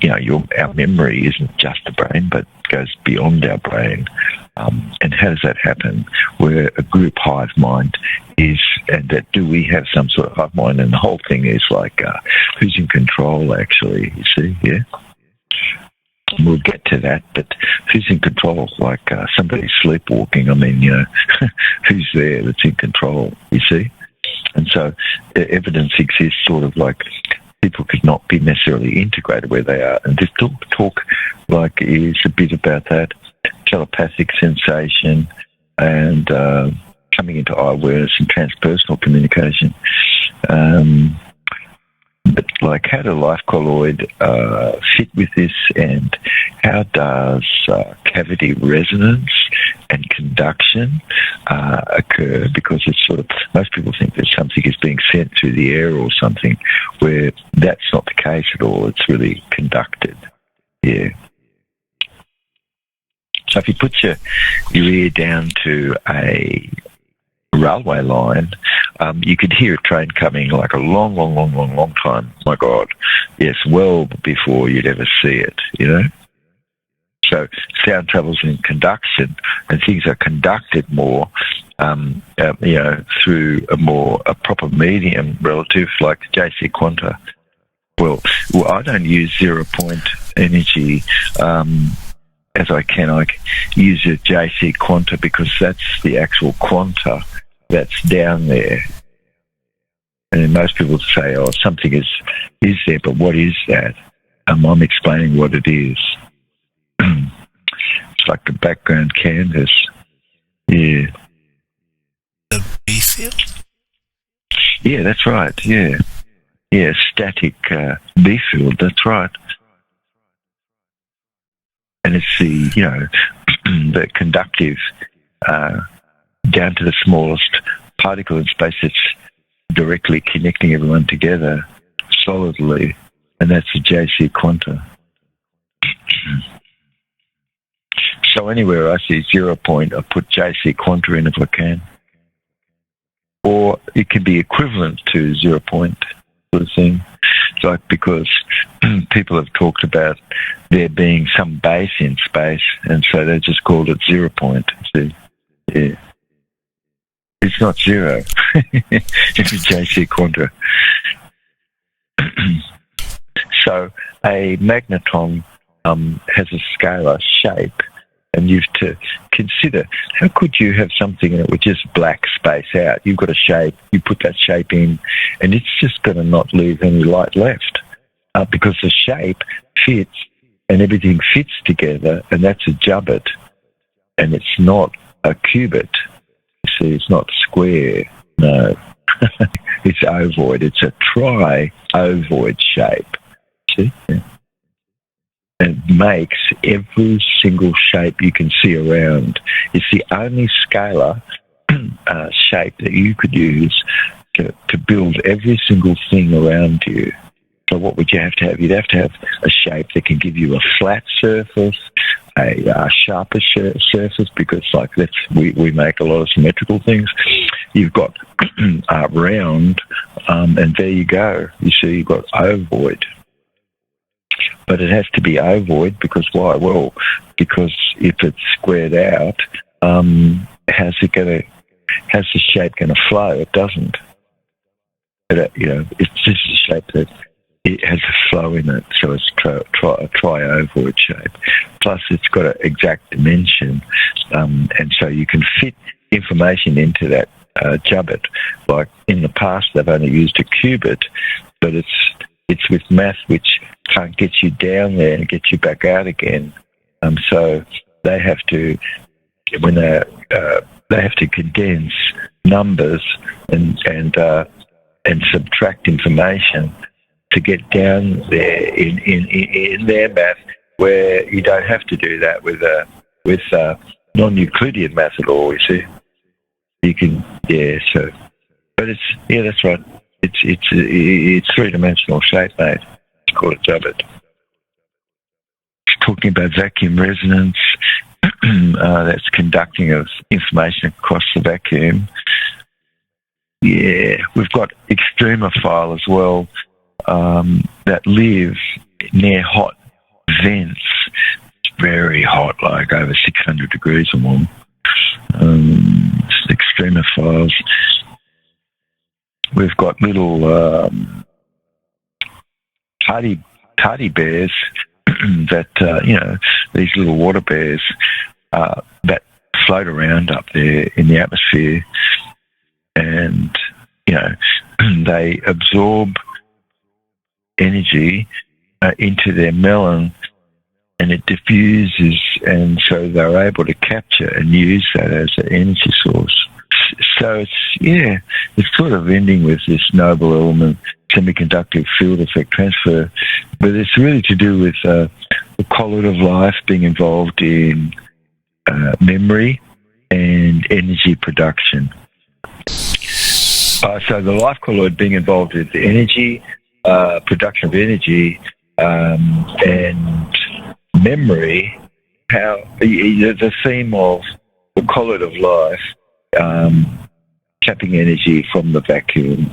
our memory isn't just the brain, but goes beyond our brain. And how does that happen? Where a group hive mind is, and that do we have some sort of hive mind? And the whole thing is like, who's in control, actually, you see, yeah? We'll get to that, but who's in control? Like somebody sleepwalking, I mean, who's there that's in control, you see? And so evidence exists sort of like people could not be necessarily integrated where they are. And this talk like is a bit about that, telepathic sensation and coming into eye awareness and transpersonal communication. But like, how do Lifecolloid fit with this, and how does cavity resonance and conduction occur? Because it's sort of, most people think that something is being sent through the air or something, where that's not the case at all. It's really conducted. Yeah. So if you put your ear down to a railway line, you could hear a train coming like a long time. My God, yes, well before you'd ever see it, So sound travels in conduction, and things are conducted more, through a proper medium relative, like JC Quanta. Well, I don't use 0 point energy as I can. I use a JC Quanta because that's the actual quanta that's down there. And then most people say, oh, something is there, but what is that? I'm explaining what it is. It's like a background canvas. Yeah. The B field? Yeah, that's right, yeah. Yeah, static B field, that's right. And it's the, the conductive, down to the smallest particle in space that's directly connecting everyone together solidly, and that's the JC Quanta. So anywhere I see 0 point, I put JC Quanta in if I can. Or it can be equivalent to 0 point sort of thing. It's like, because people have talked about there being some base in space, and so they just called it 0 point. See? Yeah. It's not zero. It's a JC Quanta. So a magneton has a scalar shape, and you've to consider, how could you have something in it with just black space out? You've got a shape, you put that shape in, and it's just going to not leave any light left, because the shape fits and everything fits together, and that's a jubbit, and it's not a cubit. See, it's not square, no. It's ovoid. It's a tri-ovoid shape. See? Yeah. And it makes every single shape you can see around. It's the only scalar shape that you could use to build every single thing around you. So what would you have to have? You'd have to have a shape that can give you a flat surface, a sharper surface, because like we make a lot of symmetrical things. You've got round, and there you go. You see, you've got ovoid. But it has to be ovoid, because why? Well, because if it's squared out, how's the shape going to flow? It doesn't. It's just a shape that it has a flow in it, so it's a tri-ovoid shape. Plus, it's got an exact dimension, and so you can fit information into that jubbit. Like in the past, they've only used a cubit, but it's with math which can't get you down there and get you back out again. So they have to, when they have to condense numbers and subtract information to get down there in their math, where you don't have to do that with non-Euclidean math at all. You see, you can, yeah. So, but that's right. It's three-dimensional shape, mate. It's called a jubbit. Talking about vacuum resonance, that's conducting of information across the vacuum. Yeah, we've got extremophile as well, that live near hot vents. It's very hot, like over 600 degrees or more. Extremophiles. We've got little tardy bears that, these little water bears that float around up there in the atmosphere, and, they absorb energy into their melon, and it diffuses, and so they're able to capture and use that as an energy source. So it's sort of ending with this noble element, semiconductive field effect transfer, but it's really to do with the colloid of life being involved in memory and energy production. So the life colloid being involved with the energy, production of energy, and memory, how the theme of the colloid of life tapping energy from the vacuum.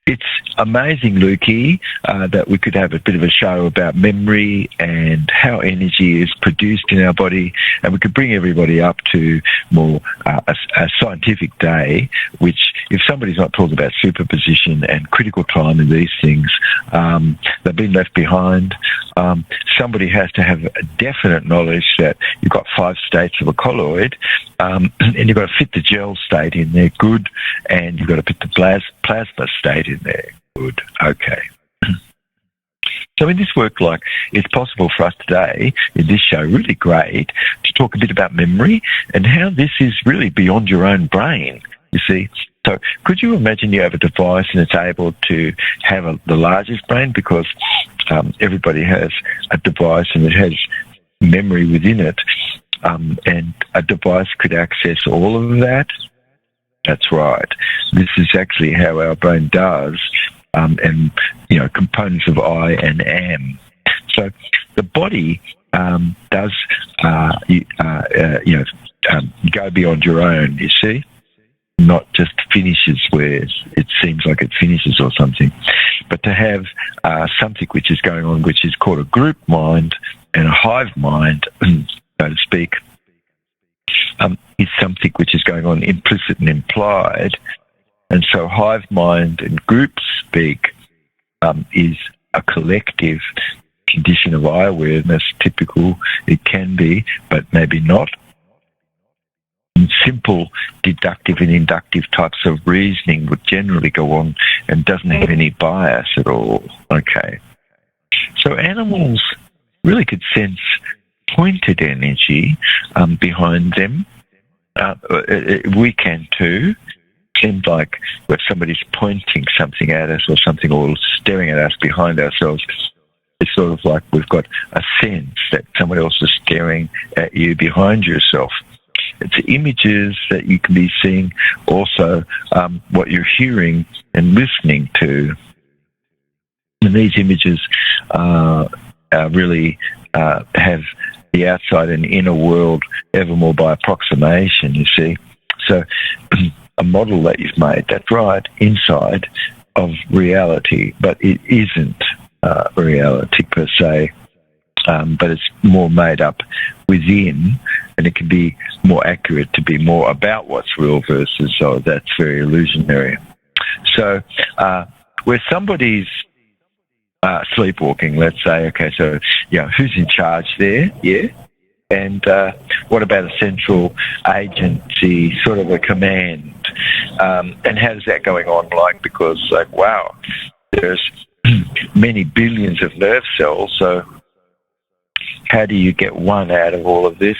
It's amazing, Lukey, that we could have a bit of a show about memory and how energy is produced in our body, and we could bring everybody up to more a scientific day, which, if somebody's not talking about superposition and critical time and these things, they've been left behind. Somebody has to have a definite knowledge that you've got 5 states of a colloid, and you've got to fit the gel state in there, good, and you've got to fit the plasma state in there, good, okay. So in this work, it's possible for us today, in this show, really great, to talk a bit about memory and how this is really beyond your own brain, you see. So could you imagine you have a device and it's able to have the largest brain, because everybody has a device and it has memory within it, and a device could access all of that? That's right. This is actually how our brain does, and, components of I and am. So the body does, go beyond your own, you see, not just finishes where it seems like it finishes or something, but to have something which is going on, which is called a group mind and a hive mind, so to speak, is something which is going on implicit and implied. And so hive mind and group speak is a collective condition of I awareness, typical. It can be, but maybe not. And simple deductive and inductive types of reasoning would generally go on and doesn't have any bias at all. Okay. So animals really could sense pointed energy behind them. We can too. Seems like if somebody's pointing something at us or something, or staring at us behind ourselves, it's sort of like we've got a sense that someone else is staring at you behind yourself. It's images that you can be seeing, also what you're hearing and listening to. And these images really have the outside and inner world ever more by approximation, you see. So a model that you've made, that's right, inside of reality, but it isn't reality per se, but it's more made up within, and it can be more accurate to be more about what's real versus, oh, that's very illusionary. So where somebody's sleepwalking, let's say, okay, so, who's in charge there? Yeah. And what about a central agency, sort of a command? And how's that going on? Because, wow, there's many billions of nerve cells, so how do you get one out of all of this?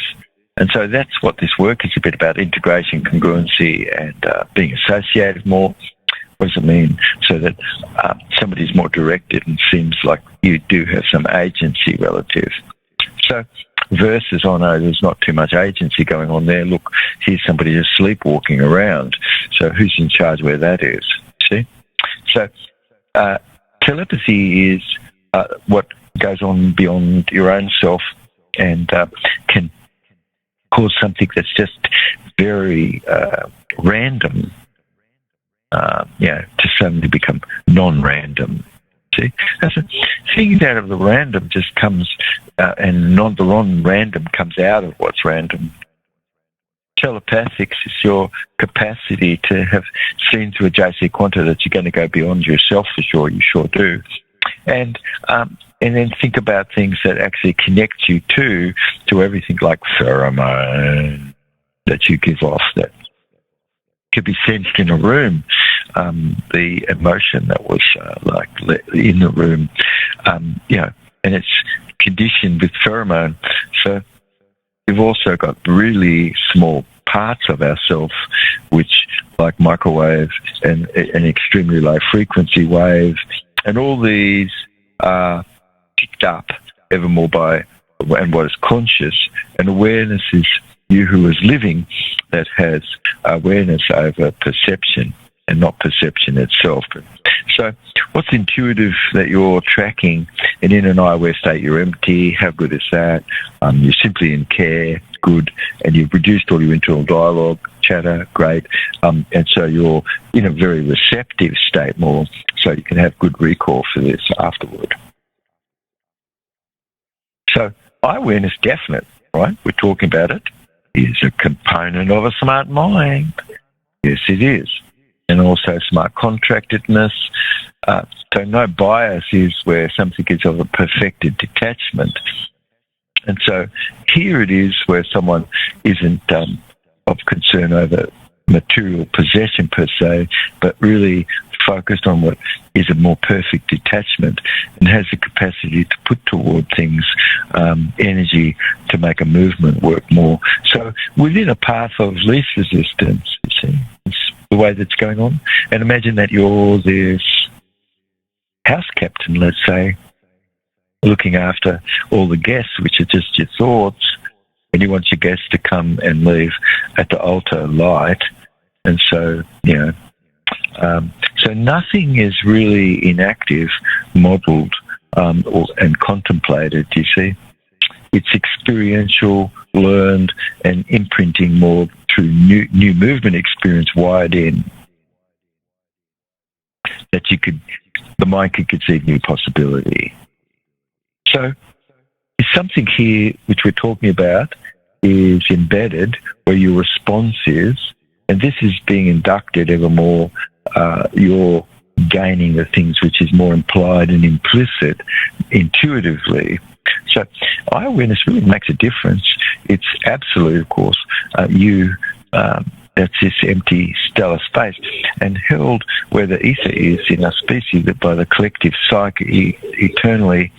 And so that's what this work is a bit about, integration, congruency, and being associated more. What does it mean? So that somebody's more directed and seems like you do have some agency relative. So versus, oh no, there's not too much agency going on there. Look, here's somebody just sleepwalking around. So who's in charge where that is? See? So telepathy is what goes on beyond your own self and can cause something that's just very random, to suddenly become non-random. see? And so things out of the random just comes, and the non-random comes out of what's random. Telepathics is your capacity to have seen through a JC Quanta that you're going to go beyond yourself for sure. You sure do. And then think about things that actually connect you to everything like pheromone that you give off that could be sensed in a room. The emotion that was in the room, and it's conditioned with pheromone. So we've also got really small parts of ourselves, which like microwave and an extremely low frequency wave, and all these are picked up ever more by and what is conscious, and awareness is you who is living that has awareness over perception and not perception itself. So what's intuitive that you're tracking? And in an aware state, you're empty. How good is that? You're simply in care, good, and you've reduced all your internal dialogue, chatter, great. And so you're in a very receptive state more, so you can have good recall for this afterward. So awareness, definite, right? We're talking about it. Is a component of a smart mind. Yes, it is. And also smart contractedness. So no bias is where something is of a perfected detachment. And so here it is where someone isn't of concern over material possession per se, but really focused on what is a more perfect detachment and has the capacity to put toward things energy to make a movement work more. So within a path of least resistance, you see, it's the way that's going on. And imagine that you're this house captain, let's say, looking after all the guests, which are just your thoughts, and you want your guests to come and leave at the altar light. And so, so nothing is really inactive, modelled, and contemplated, you see. It's experiential, learned, and imprinting more through new movement experience wired in. That the mind could conceive new possibility. So, it's something here which we're talking about is embedded where your response is, and this is being inducted ever more. You're gaining the things which is more implied and implicit intuitively. So awareness really makes a difference. It's absolute, of course. That's this empty stellar space, and held where the ether is in our species, that by the collective psyche eternally,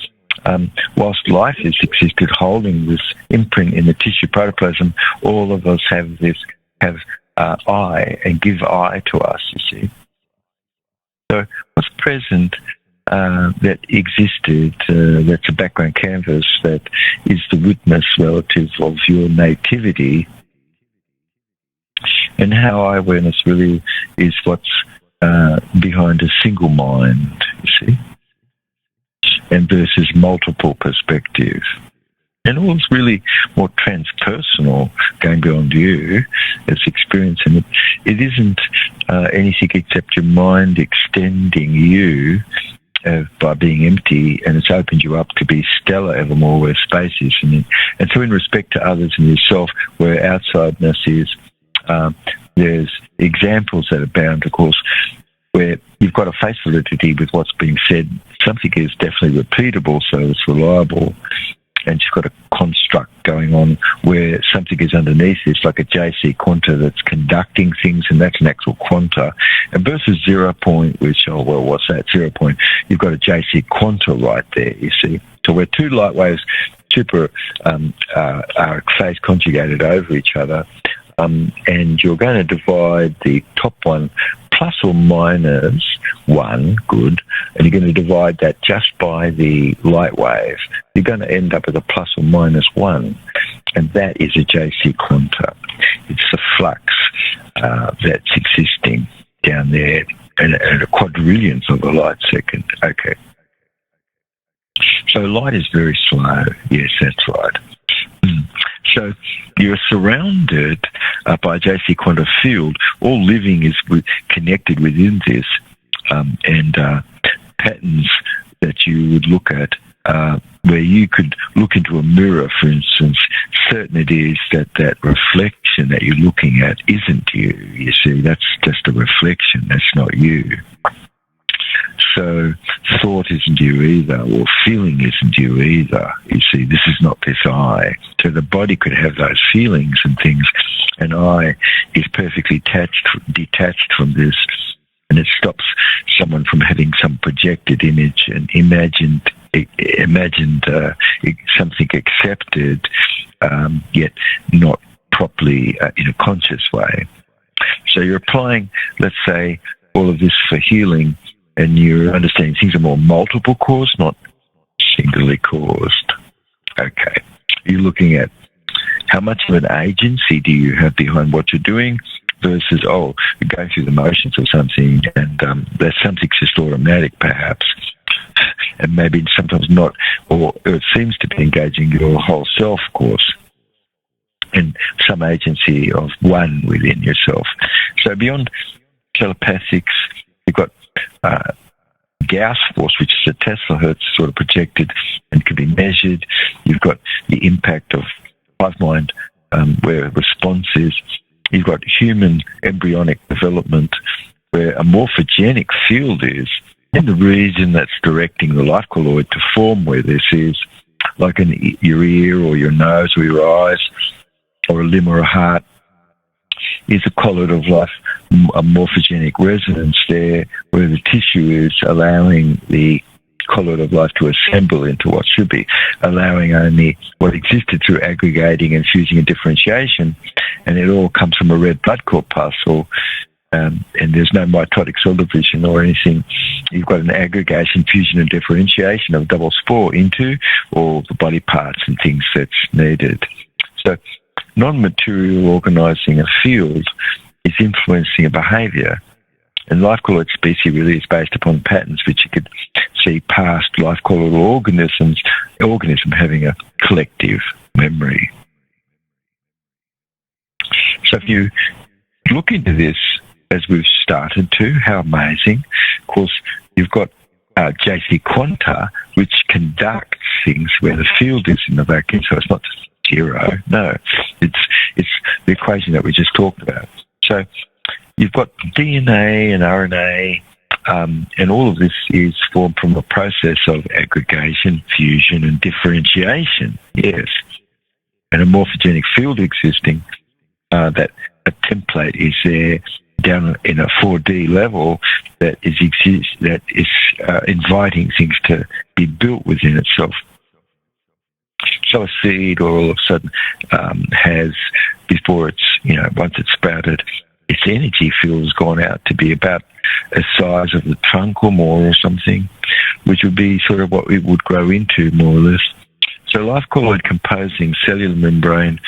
whilst life has existed, holding this imprint in the tissue protoplasm, all of us have I and give I to us, you see. So what's present that existed, that's a background canvas, that is the witness relative of your nativity, and how awareness really is what's behind a single mind, you see, and versus multiple perspectives. And all is really more transpersonal, going beyond you as experience. And it isn't anything except your mind extending you by being empty, and it's opened you up to be stellar evermore where space is. And so in respect to others and yourself, where outsideness is, there's examples that abound, of course, where you've got a face validity with what's being said. Something is definitely repeatable, so it's reliable. And you've got a construct going on where something is underneath. It's like a JC quanta that's conducting things, and that's an actual quanta. And versus 0 point, which, what's that, 0 point? You've got a JC quanta right there, you see. So where two light waves are phase conjugated over each other, and you're going to divide the top one plus or minus 1, good, and you're going to divide that just by the light wave, you're going to end up with a plus or minus 1, and that is a JC quanta. It's the flux that's existing down there, and a quadrillionth of a light second. Okay. So light is very slow. Yes, that's right. So you're surrounded by a JC quanta field. All living is connected within this, and patterns that you would look at, where you could look into a mirror, for instance. Certain it is that reflection that you're looking at isn't you. You see, that's just a reflection. That's not you. So thought isn't you either, or feeling isn't you either. You see, this is not this I. So the body could have those feelings and things, and I is perfectly detached from this, and it stops someone from having some projected image and imagined something accepted, yet not properly in a conscious way. So you're applying, let's say, all of this for healing, and you're understanding things are more multiple caused, not singularly caused. Okay. You're looking at how much of an agency do you have behind what you're doing versus, you're going through the motions of something, and that something's just automatic, perhaps, and maybe sometimes not, or it seems to be engaging your whole self, of course, and some agency of one within yourself. So beyond telepathics, you've got Gauss force, which is a Tesla hertz sort of projected and can be measured. You've got the impact of hive mind, where response is. You've got human embryonic development, where a morphogenic field is, and the region that's directing the Lifecolloid to form where this is, like your ear or your nose or your eyes or a limb or a heart, is a colloid of life, a morphogenic resonance there, where the tissue is allowing the colloid of life to assemble into what should be, allowing only what existed through aggregating and fusing and differentiation, and it all comes from a red blood corpuscle, and there's no mitotic cell division or anything. You've got an aggregation, fusion and differentiation of double spore into all the body parts and things that's needed. So non-material organising a field is influencing a behaviour. And Lifecolloid species really is based upon patterns which you could see past Lifecolloid organism having a collective memory. So if you look into this, as we've started to, how amazing. Of course, you've got JC Quanta, which conducts things where the field is in the vacuum, so it's not zero. No, it's the equation that we just talked about. So you've got DNA and RNA, and all of this is formed from a process of aggregation, fusion, and differentiation. Yes, and a morphogenic field existing. That a template is there down in a 4D level that is inviting things to be built within itself. So a seed all of a sudden has, before it's, once it's sprouted, its energy field has gone out to be about the size of the trunk or more or something, which would be sort of what it would grow into more or less. So Lifecolloid composing cellular membrane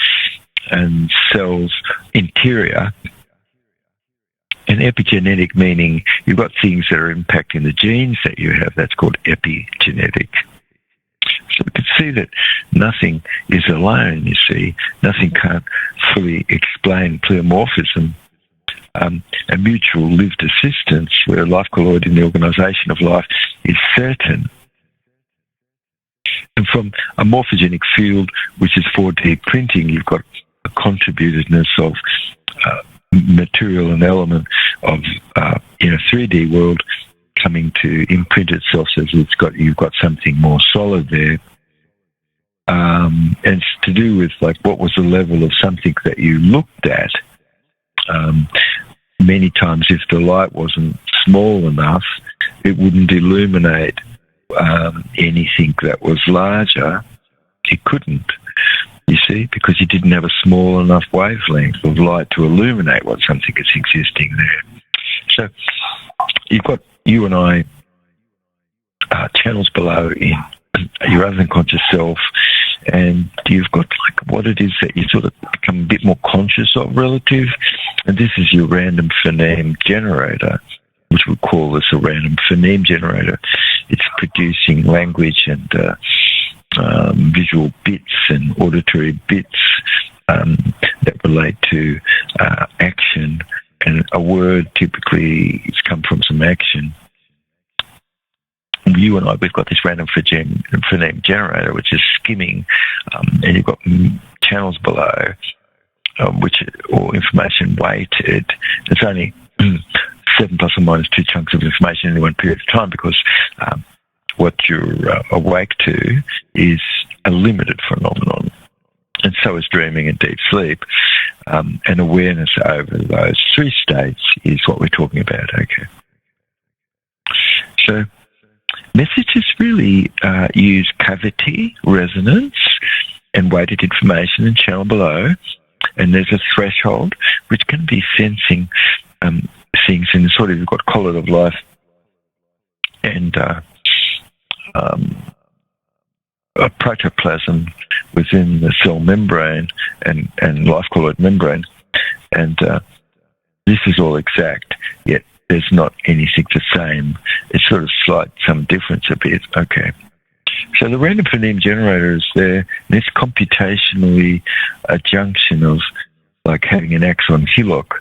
and cells interior, and epigenetic, meaning you've got things that are impacting the genes that you have. That's called epigenetic. So we can see that nothing is alone, you see. Nothing can't fully explain pleomorphism. A mutual lived assistance, where Lifecolloid in the organisation of life is certain. And from a morphogenic field, which is 4D printing, you've got a contributedness of material and element of in a 3D world coming to imprint itself as you've got something more solid there. And it's to do with what was the level of something that you looked at. Many times if the light wasn't small enough, it wouldn't illuminate anything that was larger. It couldn't, you see, because you didn't have a small enough wavelength of light to illuminate what something is existing there. So you've got you and I channels below in your other unconscious self, and you've got what it is that you sort of become a bit more conscious of relative, and this is your random phoneme generator, which we'll call this a random phoneme generator. It's producing language and visual bits and auditory bits that relate to action, and a word typically has come from some action. you and I, we've got this random phoneme generator, which is skimming, and you've got channels below, which are all information weighted. It's only 7 plus or minus 2 chunks of information in any one period of time, because what you're awake to is a limited phenomenon. And so is dreaming and deep sleep. And awareness over those 3 states is what we're talking about, okay? So messages really use cavity, resonance, and weighted information and channel below. And there's a threshold which can be sensing things in sort of, you've got colloid of life and a protoplasm within the cell membrane and Lifecolloid membrane. And this is all exact, yet there's not anything the same. It's sort of slight, some difference a bit. Okay. So the random phoneme generator is there, and it's computationally a junction of like having an axon hillock,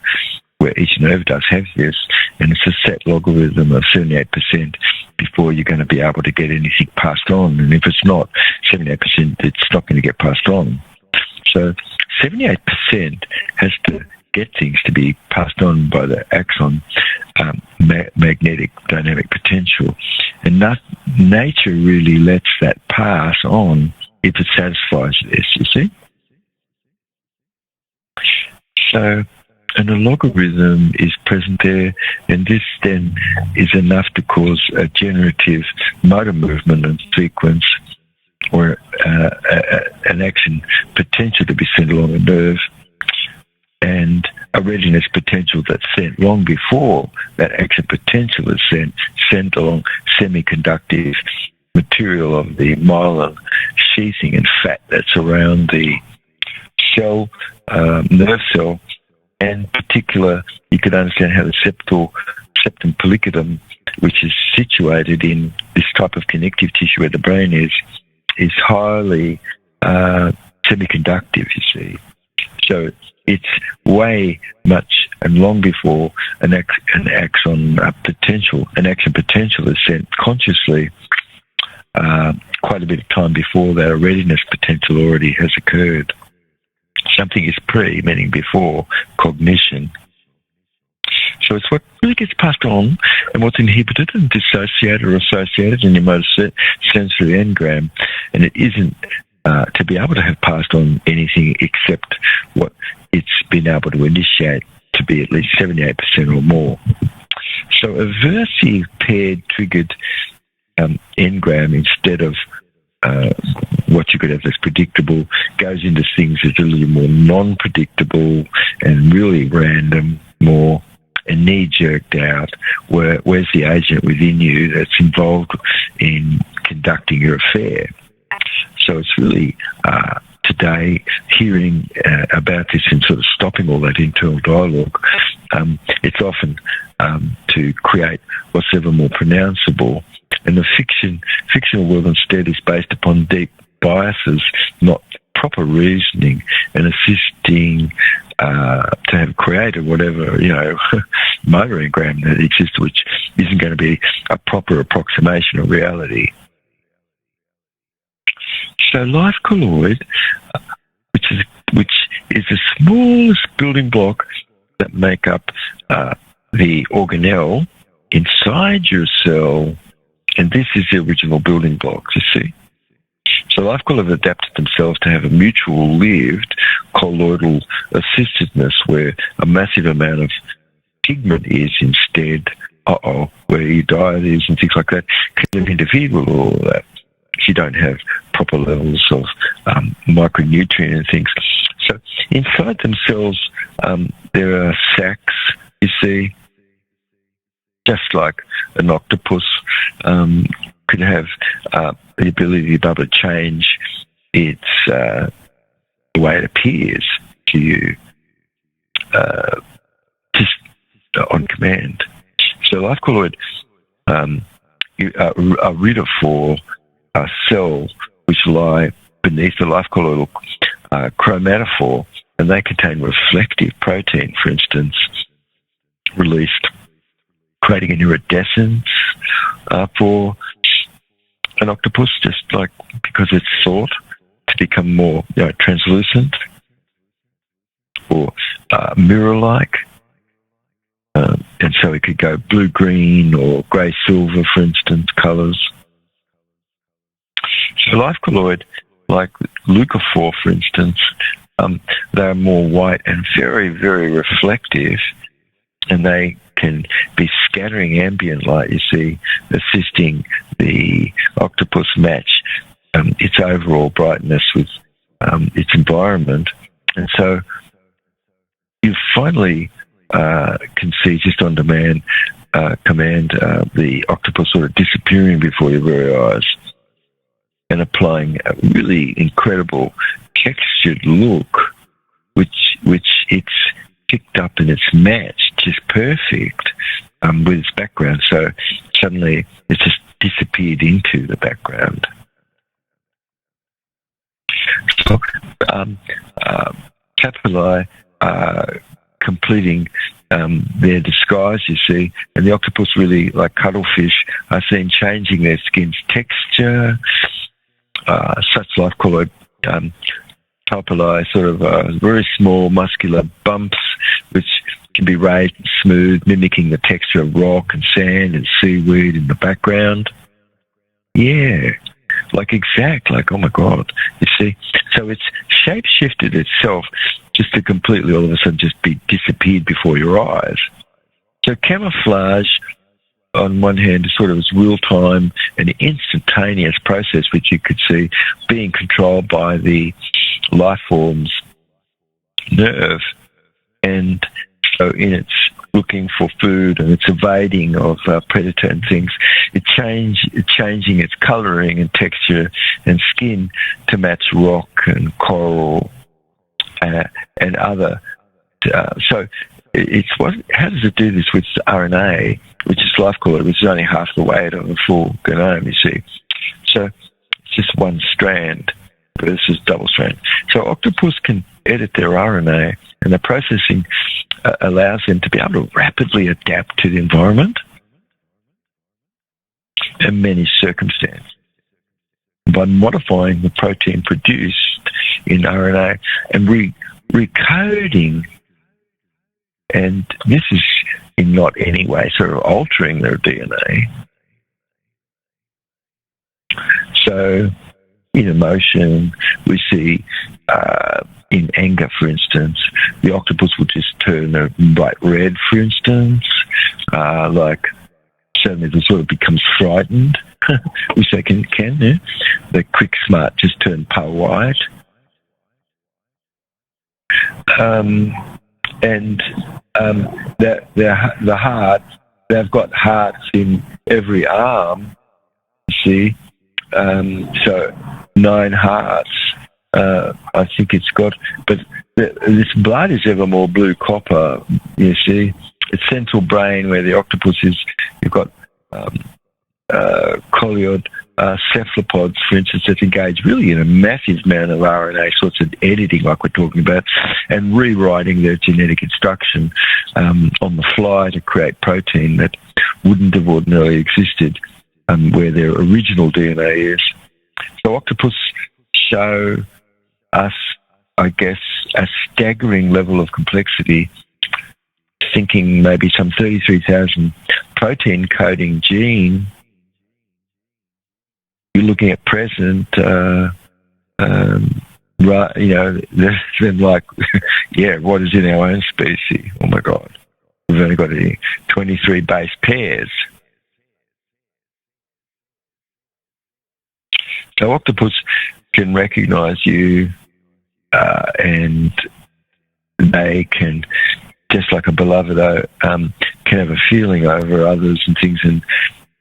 where each nerve does have this, and it's a set logarithm of 78% before you're going to be able to get anything passed on. And if it's not 78%, it's not going to get passed on. So 78% has to get things to be passed on by the axon magnetic dynamic potential. And nature really lets that pass on if it satisfies this, you see? So, and a logarithm is present there, and this then is enough to cause a generative motor movement and sequence, or an action potential to be sent along a nerve, and a readiness potential that's sent long before that action potential is sent along semiconductive material of the myelin sheathing and fat that's around the cell, nerve cell. And particular, you could understand how the septum pellicum, which is situated in this type of connective tissue where the brain is highly semiconductive, you see. So it's way much and long before an action potential is sent consciously, quite a bit of time before that, a readiness potential already has occurred. Something is pre, meaning before, cognition. So it's what really gets passed on, and what's inhibited and dissociated or associated in your motor sensory engram. And it isn't to be able to have passed on anything except what it's been able to initiate to be at least 78% or more. So aversive paired triggered engram, instead of what you could have as predictable, goes into things that's a little more non-predictable and really random, more and knee-jerked out. Where's the agent within you that's involved in conducting your affair? So it's really today hearing about this and sort of stopping all that internal dialogue. It's often to create what's ever more pronounceable. And the fictional world instead is based upon deep biases, not proper reasoning, and assisting to have created whatever, motor engram that exists, which isn't going to be a proper approximation of reality. So Lifecolloid, which is the smallest building block that make up the organelle inside your cell. And this is the original building block, you see. So Lifecolloid have adapted themselves to have a mutual lived colloidal assistedness where a massive amount of pigment is instead, where your diet is and things like that, can interfere with all of that if you don't have proper levels of micronutrient and things. So inside themselves, there are sacs, you see, just like an octopus could have the ability to be able to change its the way it appears to you just on command. So Lifecolloid are iridophore cells which lie beneath the Lifecolloidal chromatophore, and they contain reflective protein, for instance, released, creating an iridescence for an octopus, just like because it's thought to become more translucent or mirror-like. And so it could go blue-green or grey-silver, for instance, colours. So Lifecolloid, like leucophore, for instance, they're more white and very, very reflective, and they can be scattering ambient light, you see, assisting the octopus match its overall brightness with its environment. And so you finally can see just on command the octopus sort of disappearing before your very eyes and applying a really incredible textured look, which it's picked up and it's matched just perfect with its background. So suddenly it's just disappeared into the background. So papillae completing their disguise, you see, and the octopus, really like cuttlefish, are seen changing their skin's texture. Such Lifecolloid papillae, sort of very small muscular bumps, which can be raised and smooth, mimicking the texture of rock and sand and seaweed in the background. Yeah, like oh my God, you see. So it's shape-shifted itself just to completely all of a sudden just be disappeared before your eyes. So camouflage, on one hand, is sort of this real-time and instantaneous process which you could see being controlled by the life form's nerve. And so in its looking for food and its evading of predator and things, it's changing its colouring and texture and skin to match rock and coral and other. So how does it do this with RNA, which is Lifecolloid, which is only half the weight of a full genome, you see? So it's just one strand versus double strand. So octopus can edit their RNA, and the processing allows them to be able to rapidly adapt to the environment in many circumstances by modifying the protein produced in RNA and recoding. And this is in not any way sort of altering their DNA. So in emotion, we see in anger, for instance, the octopus will just turn a bright red, for instance, like suddenly it sort of becomes frightened, which they can yeah? The quick smart just turn pale white. And the heart, they've got hearts in every arm, you see. So 9 hearts, I think it's got. But this blood is ever more blue copper, you see. Its central brain, where the octopus is, you've got colloid cephalopods, for instance, that engage really in a massive amount of RNA sorts of editing, like we're talking about, and rewriting their genetic instruction on the fly to create protein that wouldn't have ordinarily existed where their original DNA is. So octopus show us, I guess, a staggering level of complexity, thinking maybe some 33,000 protein coding gene. You're looking at present, right? You know, then like, yeah, what is in our own species? Oh my God, we've only got 23 base pairs. So octopus can recognize you, and they can, just like a beloved, can have a feeling over others and things, and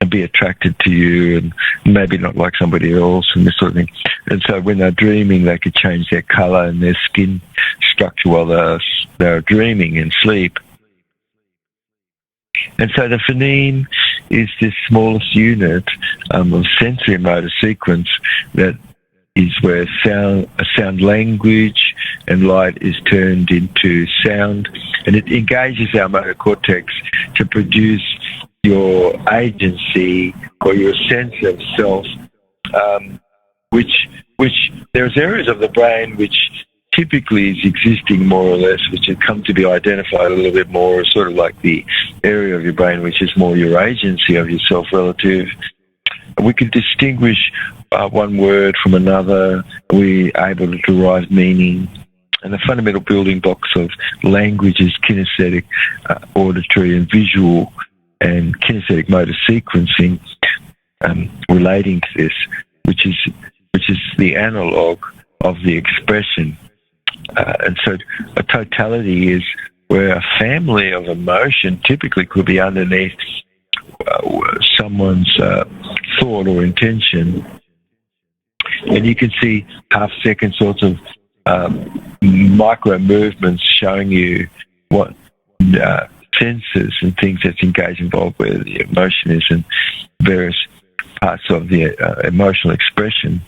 be attracted to you, and maybe not like somebody else, and this sort of thing. And so when they're dreaming, they could change their colour and their skin structure while they're dreaming in sleep. And so the phoneme is this smallest unit of sensory motor sequence that is where sound language and light is turned into sound, and it engages our motor cortex to produce your agency or your sense of self which there's areas of the brain which typically is existing more or less, which have come to be identified a little bit more as sort of like the area of your brain which is more your agency of yourself relative. We can distinguish one word from another. We're able to derive meaning. And the fundamental building blocks of language is kinesthetic, auditory and visual, and kinesthetic motor sequencing relating to this, which is the analog of the expression. And so a totality is where a family of emotion typically could be underneath someone's thought or intention. And you can see half-second sorts of micro movements showing you what senses and things that's involved where the emotion is in various parts of the emotional expression.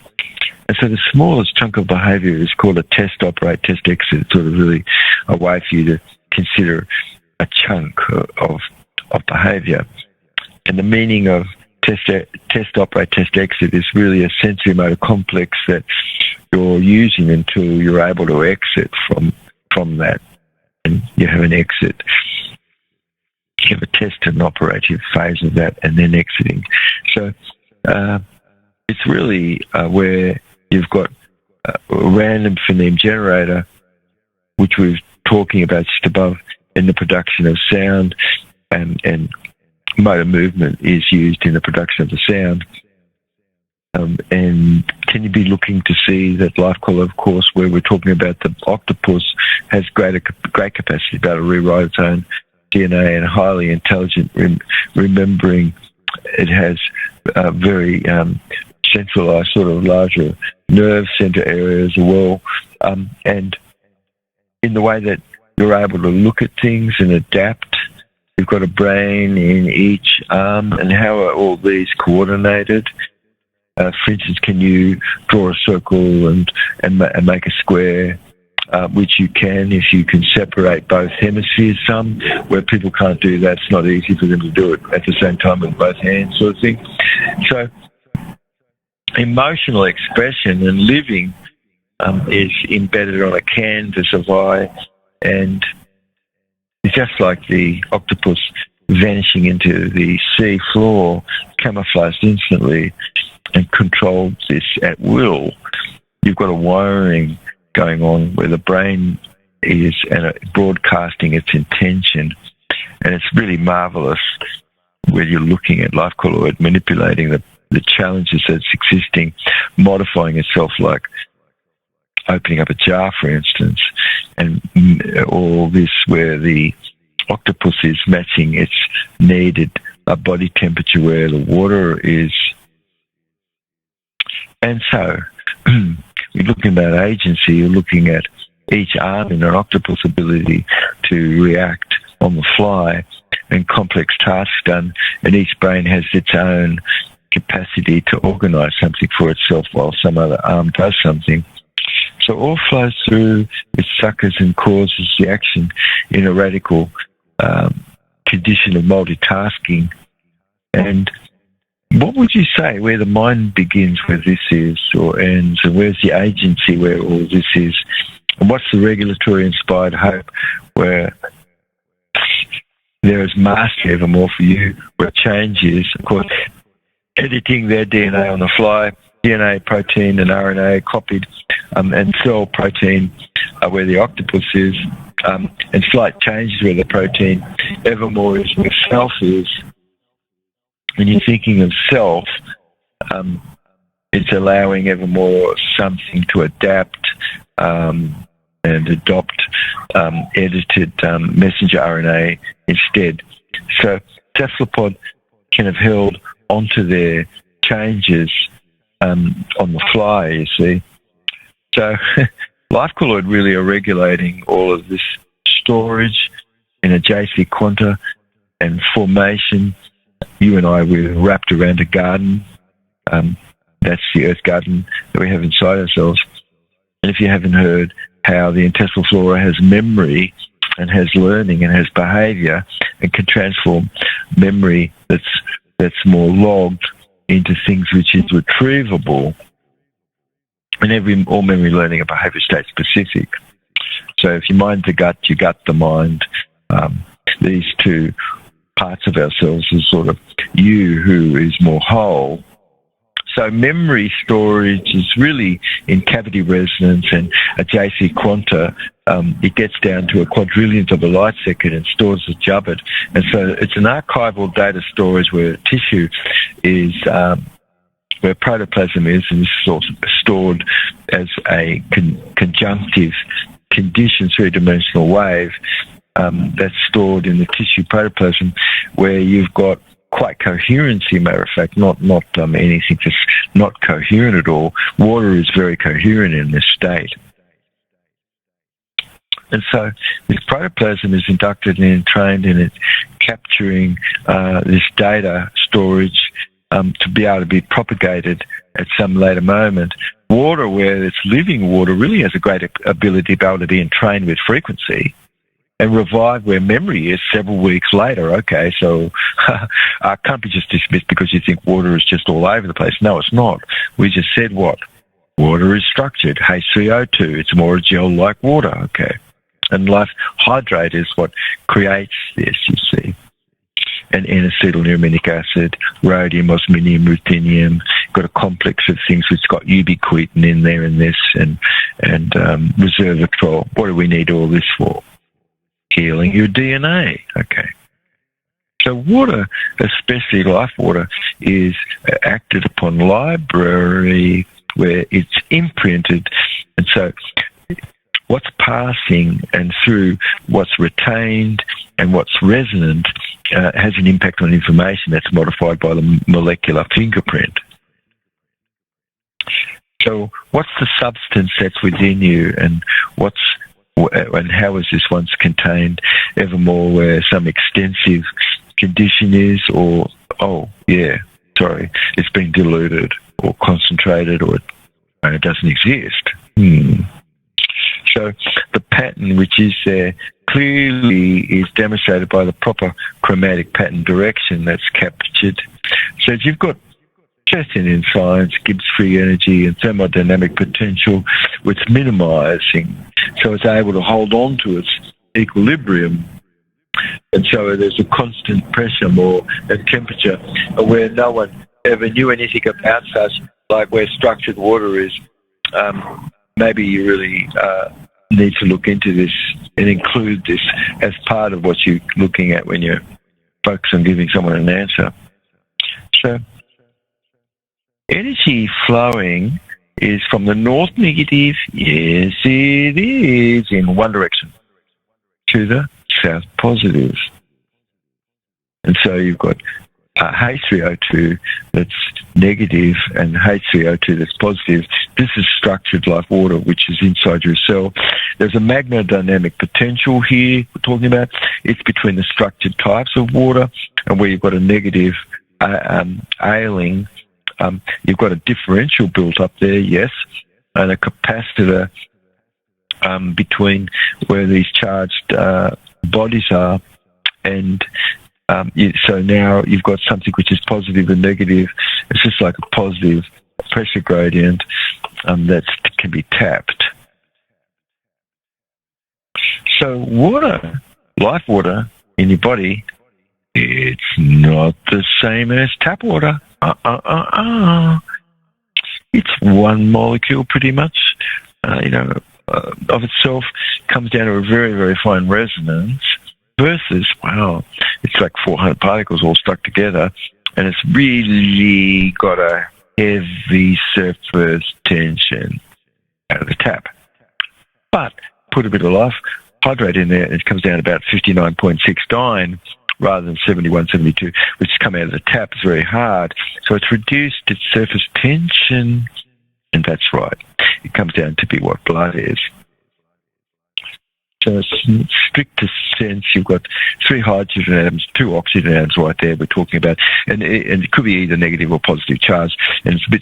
And so the smallest chunk of behaviour is called a test operate, test exit. It's sort of really a way for you to consider a chunk of behaviour. And the meaning of test operate, test exit is really a sensory motor complex that you're using until you're able to exit from that. And you have an exit. You have a test and operative phase of that and then exiting. So it's really where you've got a random phoneme generator, which we were talking about just above, in the production of sound, and motor movement is used in the production of the sound. And can you be looking to see that Lifecolloid, of course, where we're talking about the octopus, has great capacity to be able to rewrite its own DNA and highly intelligent remembering. It has very centralized, sort of larger nerve center areas as well. And in the way that you're able to look at things and adapt, you've got a brain in each arm, and how are all these coordinated? For instance, can you draw a circle and make a square, which you can if you can separate both hemispheres some, where people can't do that. It's not easy for them to do it at the same time with both hands, sort of thing. So emotional expression and living is embedded on a canvas of eye, and it's just like the octopus vanishing into the sea floor, camouflaged instantly and controlled this at will. You've got a wiring going on where the brain is broadcasting its intention, and it's really marvelous where you're looking at Lifecolloid manipulating the challenges that's existing, modifying itself, like opening up a jar, for instance, and all this where the octopus is matching its needed body temperature where the water is. And so you're looking at agency, you're looking at each arm in an octopus' ability to react on the fly and complex tasks done, and each brain has its own capacity to organise something for itself while some other arm does something. So all flows through, it suckers and causes the action in a radical condition of multitasking. And what would you say where the mind begins where this is or ends, and where's the agency where all this is? And what's the regulatory inspired hope where there is mastery evermore for you, where change is, of course, editing their DNA on the fly, DNA, protein and RNA copied, and cell protein where the octopus is, and slight changes where the protein evermore is where self is. When you're thinking of self, it's allowing evermore something to adapt and adopt edited messenger RNA instead. So cephalopod can have held onto their changes on the fly, you see. So Lifecolloid really are regulating all of this storage in a JC quanta and formation. You and I, we're wrapped around a garden. That's the earth garden that we have inside ourselves. And if you haven't heard how the intestinal flora has memory and has learning and has behaviour and can transform memory that's more logged into things which is retrievable. And all memory learning are behaviour state specific. So if your mind's the gut, your gut the mind. These two parts of ourselves is sort of you who is more whole. So memory storage is really in cavity resonance and a JC quanta. It gets down to a quadrillionth of a light second and stores as Jubb. And so it's an archival data storage where tissue is, where protoplasm is, and this is also stored as a conjunctive condition, three-dimensional wave that's stored in the tissue protoplasm, where you've got quite coherency, matter of fact, not anything that's not coherent at all. Water is very coherent in this state. And so this protoplasm is inducted and entrained in it, capturing this data storage to be able to be propagated at some later moment. Water, where it's living water, really has a great ability to be able to be entrained with frequency and revive where memory is several weeks later. Okay, so can't be just dismissed because you think water is just all over the place. No, it's not. We just said what? Water is structured. H3O2, it's more a gel-like water, okay. And life hydrate is what creates this, you see. And N-acetyl-neurominic acid, rhodium, osminium, ruthenium. Got a complex of things which got ubiquitin in there in this, and resveratrol. What do we need all this for? Healing your DNA, okay. So water, especially life water, is acted upon library where it's imprinted. And so what's passing and through what's retained and what's resonant has an impact on information that's modified by the molecular fingerprint. So what's the substance that's within you, and how is this once contained evermore, where some extensive condition is, or, it's been diluted or concentrated, or it doesn't exist. So the pattern which is there clearly is demonstrated by the proper chromatic pattern direction that's captured. So if you've got testing in science, Gibbs free energy and thermodynamic potential, which minimising, so it's able to hold on to its equilibrium. And so there's a constant pressure more and temperature where no one ever knew anything about such, like where structured water is. Maybe you really need to look into this and include this as part of what you're looking at when you're focused on giving someone an answer. So energy flowing is from the north negative, yes it is, in one direction, to the south positive. And so you've got H3O2 that's negative and H3O2 that's positive. This is structured like water, which is inside your cell. There's a magnodynamic potential here we're talking about. It's between the structured types of water, and where you've got a negative ailing, you've got a differential built up there, yes, and a capacitor between where these charged bodies are, and so now you've got something which is positive and negative. It's just like a positive pressure gradient that can be tapped. So water, life water in your body, it's not the same as tap water. It's one molecule pretty much, of itself, comes down to a very, very fine resonance. Versus, wow, it's like 400 particles all stuck together, and it's really got a heavy surface tension out of the tap. But put a bit of life hydrate in there, and it comes down to about 59.69 rather than 71, 72, which has come out of the tap. It's very hard. So it's reduced its surface tension, and that's right. It comes down to be what blood is. So in strictest sense, you've got 3 hydrogen atoms, 2 oxygen atoms right there we're talking about, and it could be either negative or positive charge, and it's a bit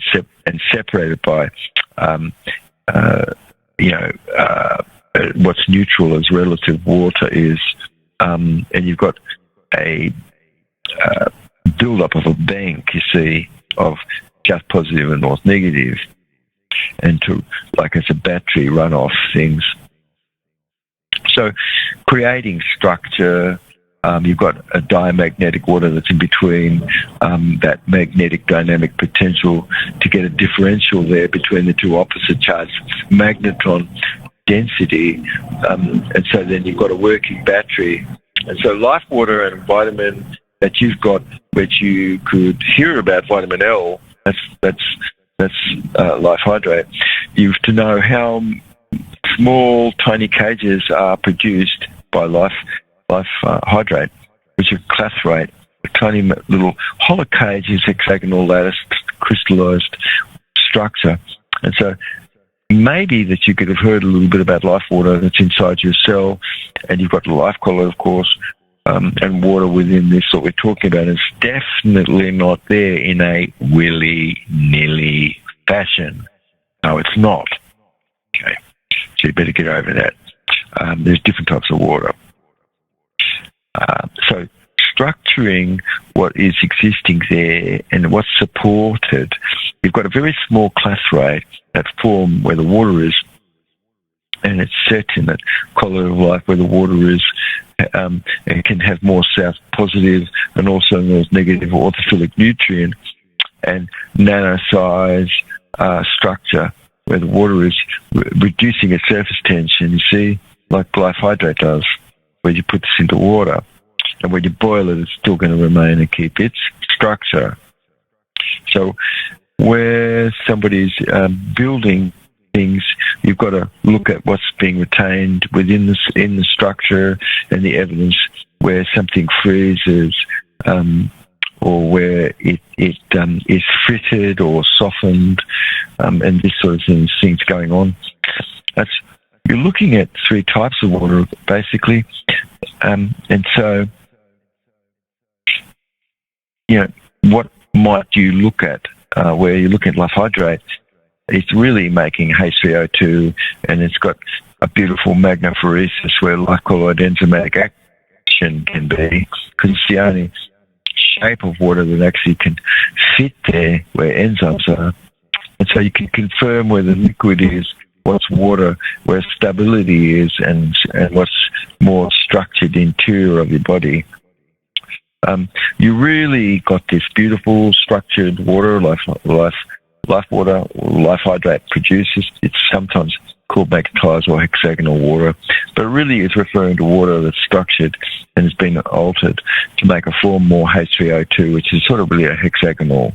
separated by, what's neutral as relative water is, and you've got a build-up of a bank, you see, of just positive and north negative, and to, like as a battery, run off things. So creating structure, you've got a diamagnetic water that's in between that magnetic dynamic potential to get a differential there between the two opposite charges, magneton density, and so then you've got a working battery. And so life water and vitamin that you've got, which you could hear about, vitamin L, that's life hydrate. You have to know how small, tiny cages are produced by life hydrate, which are clathrate, a tiny little hollow cage is hexagonal lattice crystallized structure. And so maybe that you could have heard a little bit about life water that's inside your cell, and you've got the Lifecolloid, of course, and water within this that we're talking about. It's definitely not there in a willy-nilly fashion. No, it's not. Okay, so you better get over that. There's different types of water. So structuring what is existing there and what's supported, you've got a very small clathrate that form where the water is, and it's set in that colloid of life where the water is, and can have more south positive and also north negative orthophilic nutrient, and nano-size structure where the water is reducing its surface tension, you see, like life hydrate does, where you put this into water. And when you boil it, it's still going to remain and keep its structure. So where somebody's building things, you've got to look at what's being retained within in the structure and the evidence where something freezes or where it is fritted or softened, and this sort of things going on. You're looking at three types of water, basically. And so, what might you look at where you look at life hydrate? It's really making H3O2, and it's got a beautiful magnophoresis where Lifecolloid enzymatic action can be, because it's the only shape of water that actually can fit there where enzymes are. And so you can confirm where the liquid is, what's water, where stability is, and what's more structured interior of your body. You really got this beautiful structured water, life water, life hydrate produces. It's sometimes called magnetized or hexagonal water, but it really is referring to water that's structured and has been altered to make a form more H3O2, which is sort of really a hexagonal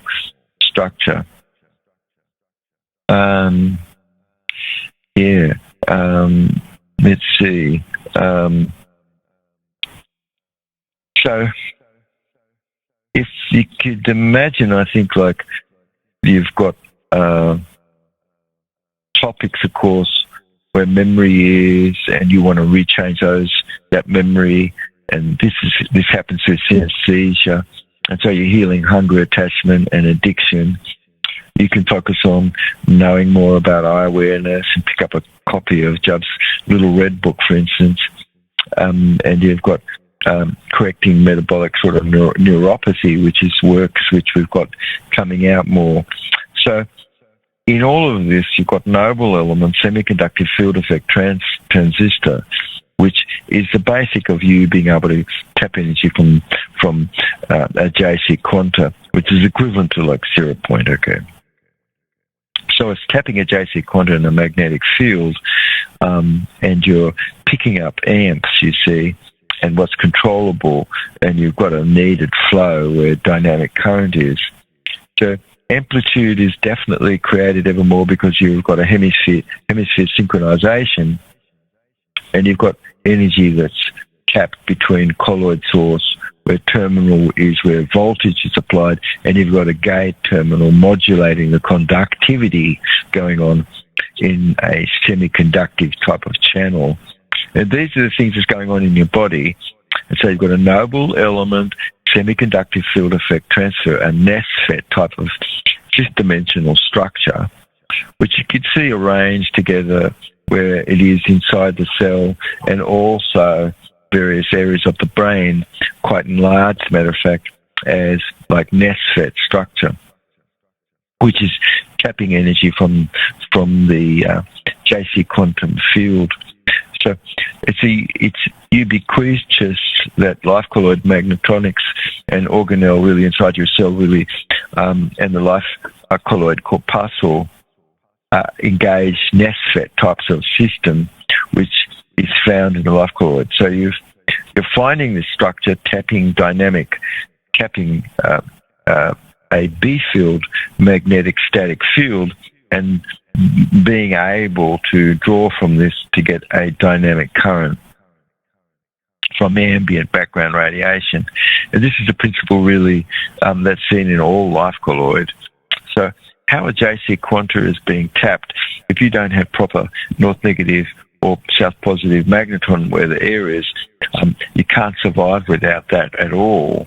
structure. Let's see. So if you could imagine, I think, like you've got topics, of course, where memory is, and you want to rechange that memory, and this happens with synesthesia, and so you're healing hunger, attachment, and addiction. You can focus on knowing more about eye awareness and pick up a copy of Jubb's Little Red Book, for instance, and you've got correcting metabolic sort of neuropathy, which is works which we've got coming out more. So in all of this, you've got noble elements, semiconductive field effect transistor, which is the basic of you being able to tap energy from a JC quanta, which is equivalent to like 0 point, okay? So it's tapping a JC quanta in a magnetic field, and you're picking up amps, you see, and what's controllable, and you've got a needed flow where dynamic current is. So amplitude is definitely created ever more because you've got a hemisphere synchronization, and you've got energy that's tapped between colloid source, where terminal is where voltage is applied, and you've got a gate terminal modulating the conductivity going on in a semiconductive type of channel. And these are the things that's going on in your body. And so you've got a noble element, semiconductive field effect transfer, a NESFET type of fifth-dimensional structure, which you could see arranged together where it is inside the cell, and also various areas of the brain, quite enlarged, matter of fact, as like NESFET structure. which is tapping energy from the JC quantum field. So it's ubiquitous, that Lifecolloid magnetonics and organelle really inside your cell really, and the Lifecolloid corpuscle engage NESFET types of system, which is found in the Lifecolloid. So you're finding this structure tapping a B field magnetic static field, and being able to draw from this to get a dynamic current from ambient background radiation. And this is a principle really that's seen in all Lifecolloid. So how a JC quanta is being tapped, if you don't have proper north negative or south positive magneton where the air is, you can't survive without that at all.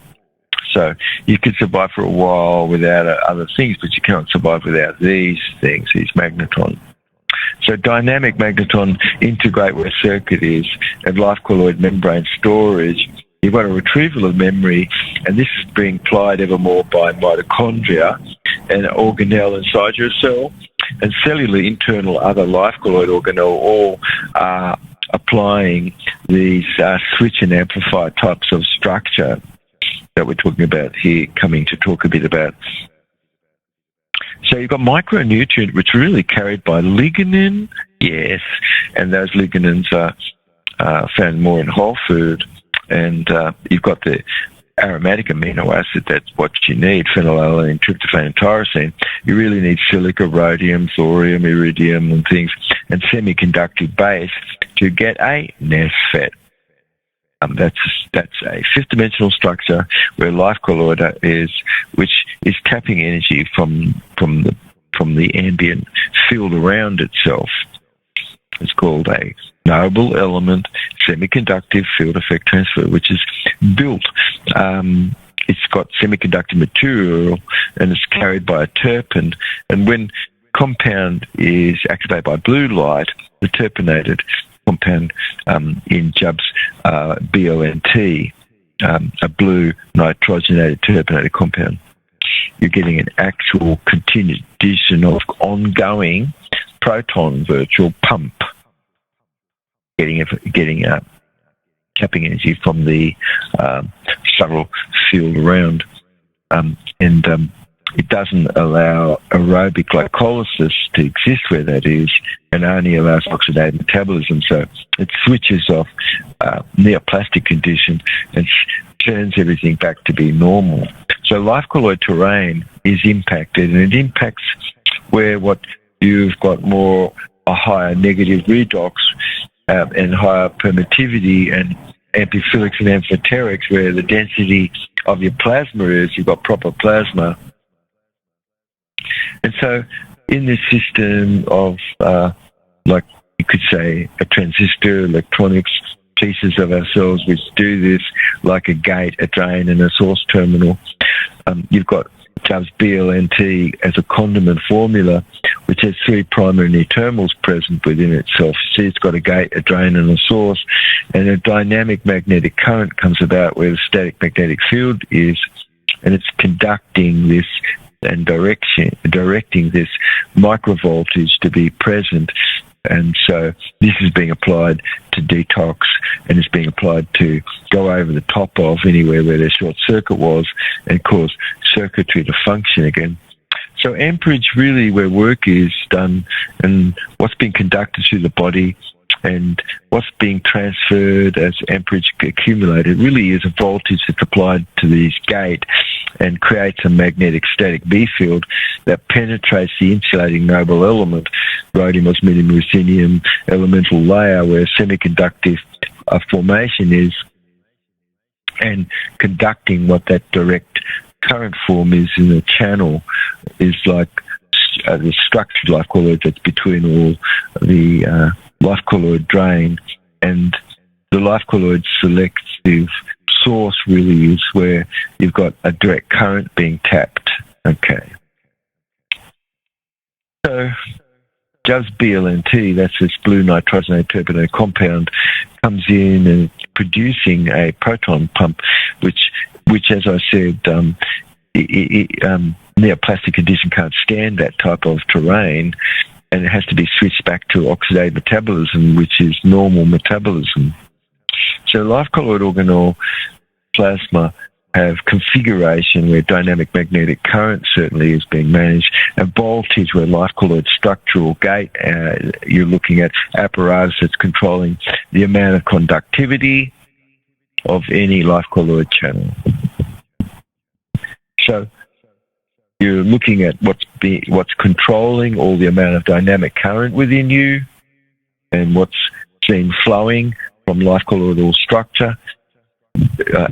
So you can survive for a while without other things, but you can't survive without these things, these magnetons. So dynamic magneton integrate where circuit is, and Lifecolloid membrane storage. You've got a retrieval of memory, and this is being applied ever more by mitochondria and organelle inside your cell, and cellular internal other Lifecolloid organelle all are applying these switch and amplify types of structure that we're talking about here, coming to talk a bit about. So you've got micronutrient, which are really carried by lignin, yes, and those lignins are found more in whole food, and you've got the aromatic amino acid, that's what you need, phenylalanine, tryptophan, and tyrosine. You really need silica, rhodium, thorium, iridium, and things, and semiconductive base to get a NESFET. That's a fifth-dimensional structure where Lifecolloid is, which is tapping energy from the ambient field around itself. It's called a noble element semiconductive field effect transfer, which is built. It's got semiconductor material and it's carried by a terpene. And when compound is activated by blue light, the terpenated compound in Jubb's BONT, a blue nitrogenated terpenated compound, you're getting an actual continued addition of ongoing proton virtual pump, getting tapping energy from the subtle field around, and it doesn't allow aerobic glycolysis to exist where that is, and only allows oxidative metabolism. So it switches off neoplastic condition and turns everything back to be normal. So Lifecolloid terrain is impacted, and it impacts where what you've got more a higher negative redox and higher permittivity and amphiphilics and amphoterics, where the density of your plasma is, you've got proper plasma. And so in this system of, like you could say, a transistor, electronics, pieces of ourselves which do this, like a gate, a drain, and a source terminal, you've got Jubb's BLNT as a condiment formula, which has three primary terminals present within itself. See, it's got a gate, a drain, and a source, and a dynamic magnetic current comes about where the static magnetic field is, and it's conducting this and directing this microvoltage to be present. And so this is being applied to detox, and it's being applied to go over the top of anywhere where their short circuit was and cause circuitry to function again. So amperage really where work is done, and what's being conducted through the body and what's being transferred as amperage accumulated really is a voltage that's applied to these gate and creates a magnetic static B field that penetrates the insulating noble element, rhodium, osmium, ruthenium elemental layer where semiconductive formation is, and conducting what that direct current form is in the channel is like the structured Lifecolloid that's between all the Lifecolloid drain, and the Lifecolloid selective source really is where you've got a direct current being tapped. Okay. So Jubb's BLNT, that's this blue nitrogenated terpenated compound, comes in and producing a proton pump, which as I said, neoplastic condition can't stand that type of terrain, and it has to be switched back to oxidative metabolism, which is normal metabolism. So life-colloid organelle plasma have configuration where dynamic magnetic current certainly is being managed, and voltage where life-colloid structural gate, you're looking at apparatus that's controlling the amount of conductivity of any life-colloid channel. So you're looking at what's controlling all the amount of dynamic current within you, and what's seen flowing from life-colloidal structure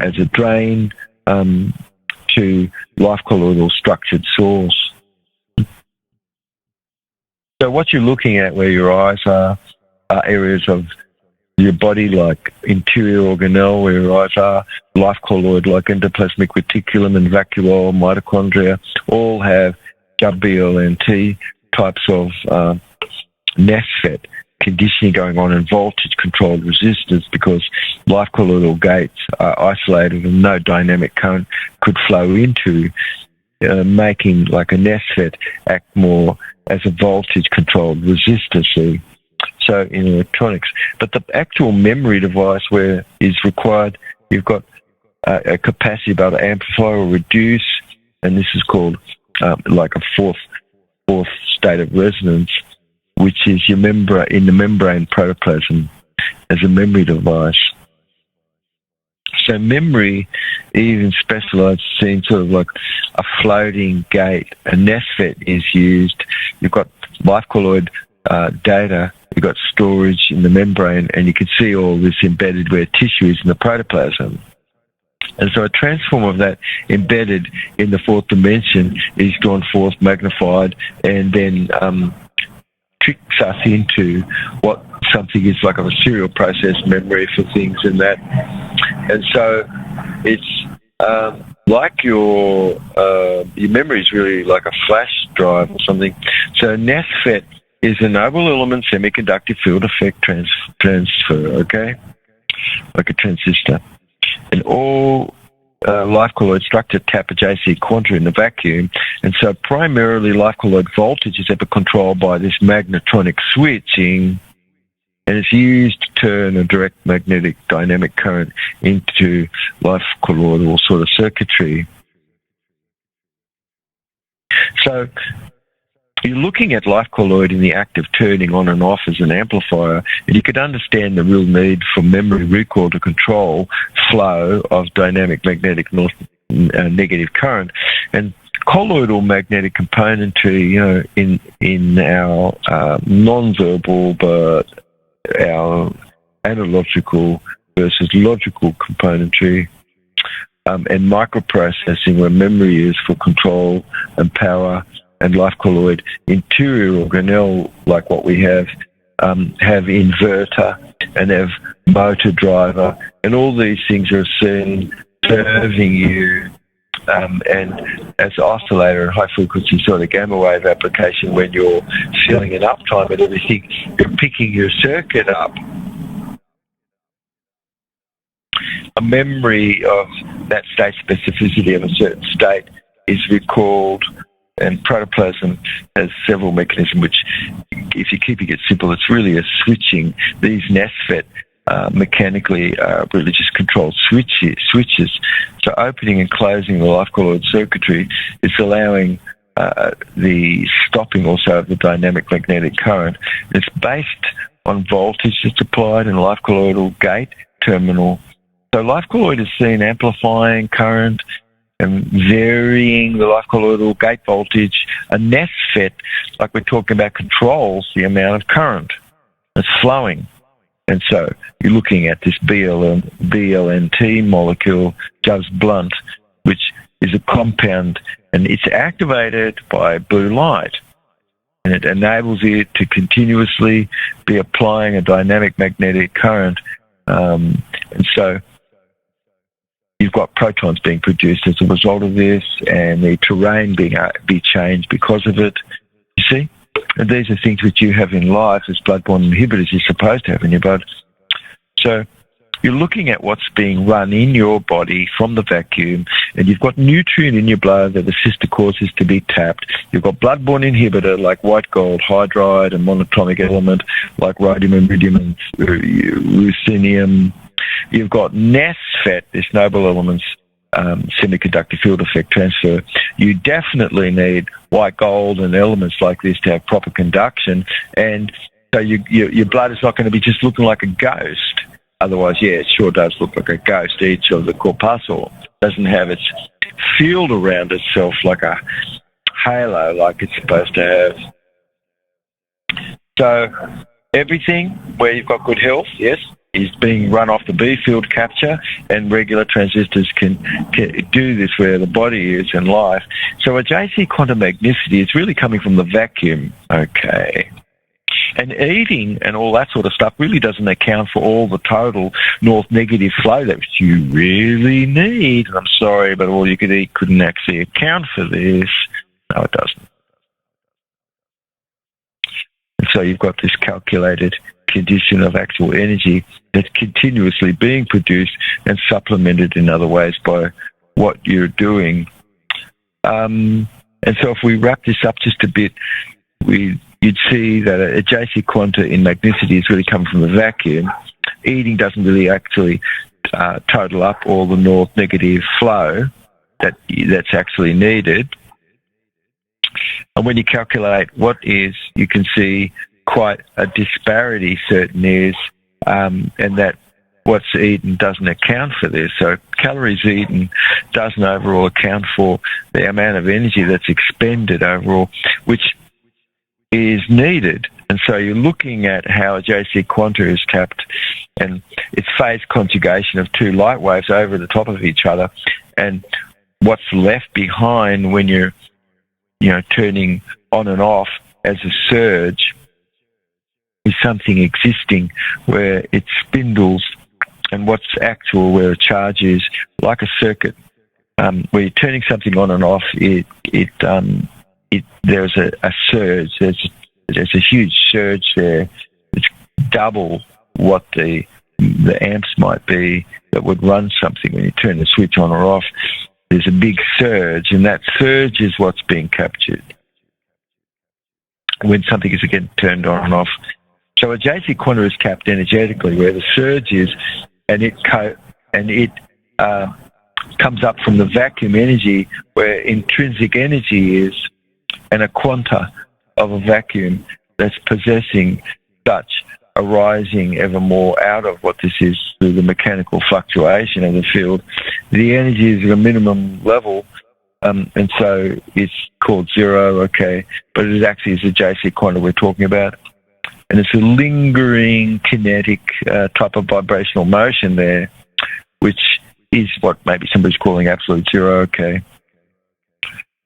as a drain to life-colloidal structured source. So what you're looking at where your eyes are areas of your body like interior organelle, where your eyes are, life-colloid like endoplasmic reticulum and vacuole, mitochondria, all have Jubb BLNT types of NASFET conditioning going on and voltage-controlled resistors, because life-colloidal gates are isolated and no dynamic current could flow into, making like a NASFET act more as a voltage-controlled resistor. So in electronics, but the actual memory device where is required, you've got a capacity to be able to amplify or reduce, and this is called like a fourth state of resonance, which is your in the membrane protoplasm as a memory device. So memory, even specialized, seen sort of like a floating gate. A NASFET is used. You've got life-colloid data. You've got storage in the membrane, and you can see all this embedded where tissue is in the protoplasm. And so a transform of that embedded in the fourth dimension is drawn forth, magnified, and then tricks us into what something is like of a serial process memory for things and that. And so it's like your memory is really like a flash drive or something. So NASFET is a noble element semiconductor field effect transfer, okay? Like a transistor. And all life-colloid structure tap a JC quanta in the vacuum, and so primarily life-colloid voltage is ever controlled by this magnetronic switching, and it's used to turn a direct magnetic dynamic current into life-colloidal sort of circuitry. So you're looking at life-colloid in the act of turning on and off as an amplifier, and you could understand the real need for memory recall to control flow of dynamic magnetic negative current. And colloidal magnetic componentry, you know, in our non-verbal but our analogical versus logical componentry, and microprocessing where memory is for control and power, and life-colloid interior organelle, like what we have inverter and have motor driver, and all these things are seen serving you and as oscillator and high-frequency sort of gamma wave application when you're feeling an uptime and everything, you're picking your circuit up. A memory of that state specificity of a certain state is recalled, and protoplasm has several mechanisms which, if you're keeping it simple, it's really a switching. These NASFET mechanically really just controlled switches. So opening and closing the life-colloid circuitry is allowing the stopping also of the dynamic magnetic current. It's based on voltage that's applied in a life-colloidal gate terminal. So life-colloid is seen amplifying current and varying the life-colloidal gate voltage. A NASFET, like we're talking about, controls the amount of current that's flowing. And so you're looking at this BLNT molecule, Jubb's blunt, which is a compound, and it's activated by blue light. And it enables it to continuously be applying a dynamic magnetic current. And so you've got protons being produced as a result of this, and the terrain be changed because of it. You see? And these are things which you have in life as blood-borne inhibitors you're supposed to have in your blood. So You're looking at what's being run in your body from the vacuum, and you've got nutrient in your blood that the sister causes to be tapped. You've got blood-borne inhibitor like white gold hydride and monatomic element like rhodium, iridium, and ruthenium. You've got NESFET, this noble elements semiconductor field effect transfer. You definitely need white gold and elements like this to have proper conduction, and so your blood is not going to be just looking like a ghost. Otherwise, yeah, it sure does look like a ghost. Each of the corpuscle doesn't have its field around itself like a halo like it's supposed to have. So everything where you've got good health, yes, is being run off the B field capture, and regular transistors can do this where the body is in life. So a JC quantum magnicity is really coming from the vacuum, okay. And eating and all that sort of stuff really doesn't account for all the total north negative flow that you really need. And I'm sorry, but all you could eat couldn't actually account for this. No, it doesn't. And so you've got this calculated condition of actual energy that's continuously being produced and supplemented in other ways by what you're doing. And so if we wrap this up just a bit, you'd see that a JC quanta in magnicity is really coming from the vacuum. Eating doesn't really actually total up all the north negative flow that's actually needed. And when you calculate what is, you can see quite a disparity, certain is, and that what's eaten doesn't account for this. So calories eaten doesn't overall account for the amount of energy that's expended overall, which is needed. And so you're looking at how a JC quanta is tapped, and it's phase conjugation of two light waves over the top of each other, and what's left behind when you're turning on and off as a surge is something existing where it spindles, and what's actual where a charge is like a circuit. Where you're turning something on and off, there's a surge. There's a huge surge there. It's double what the amps might be that would run something when you turn the switch on or off. There's a big surge, and that surge is what's being captured when something is again turned on and off. So a JC quanta is capped energetically where the surge is, and it comes up from the vacuum energy where intrinsic energy is, and a quanta of a vacuum that's possessing such arising ever more out of what this is through the mechanical fluctuation of the field. The energy is at a minimum level, and so it's called zero, okay, but it actually is a JC quanta we're talking about. And it's a lingering kinetic type of vibrational motion there, which is what maybe somebody's calling absolute zero, okay.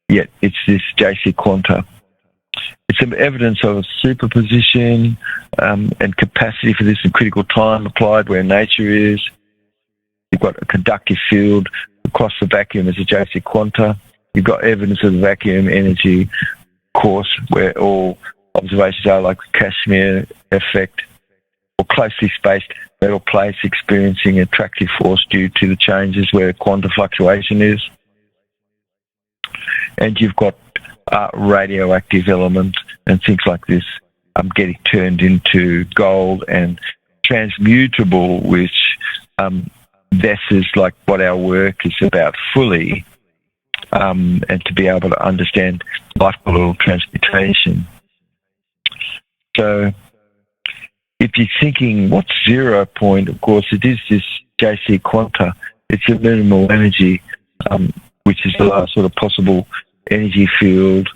Yet it's this JC quanta. It's some evidence of superposition and capacity for this in critical time applied where nature is. You've got a conductive field across the vacuum as a JC quanta. You've got evidence of the vacuum energy course where all observations are like the Kashmir effect, or closely spaced metal plates experiencing attractive force due to the changes where quantum fluctuation is. And you've got radioactive elements and things like this getting turned into gold and transmutable, which this is like what our work is about fully, and to be able to understand Lifecolloid transmutation. So if you're thinking, what's 0 point? Of course, it is this JC quanta. It's a minimal energy, which is the last sort of possible energy field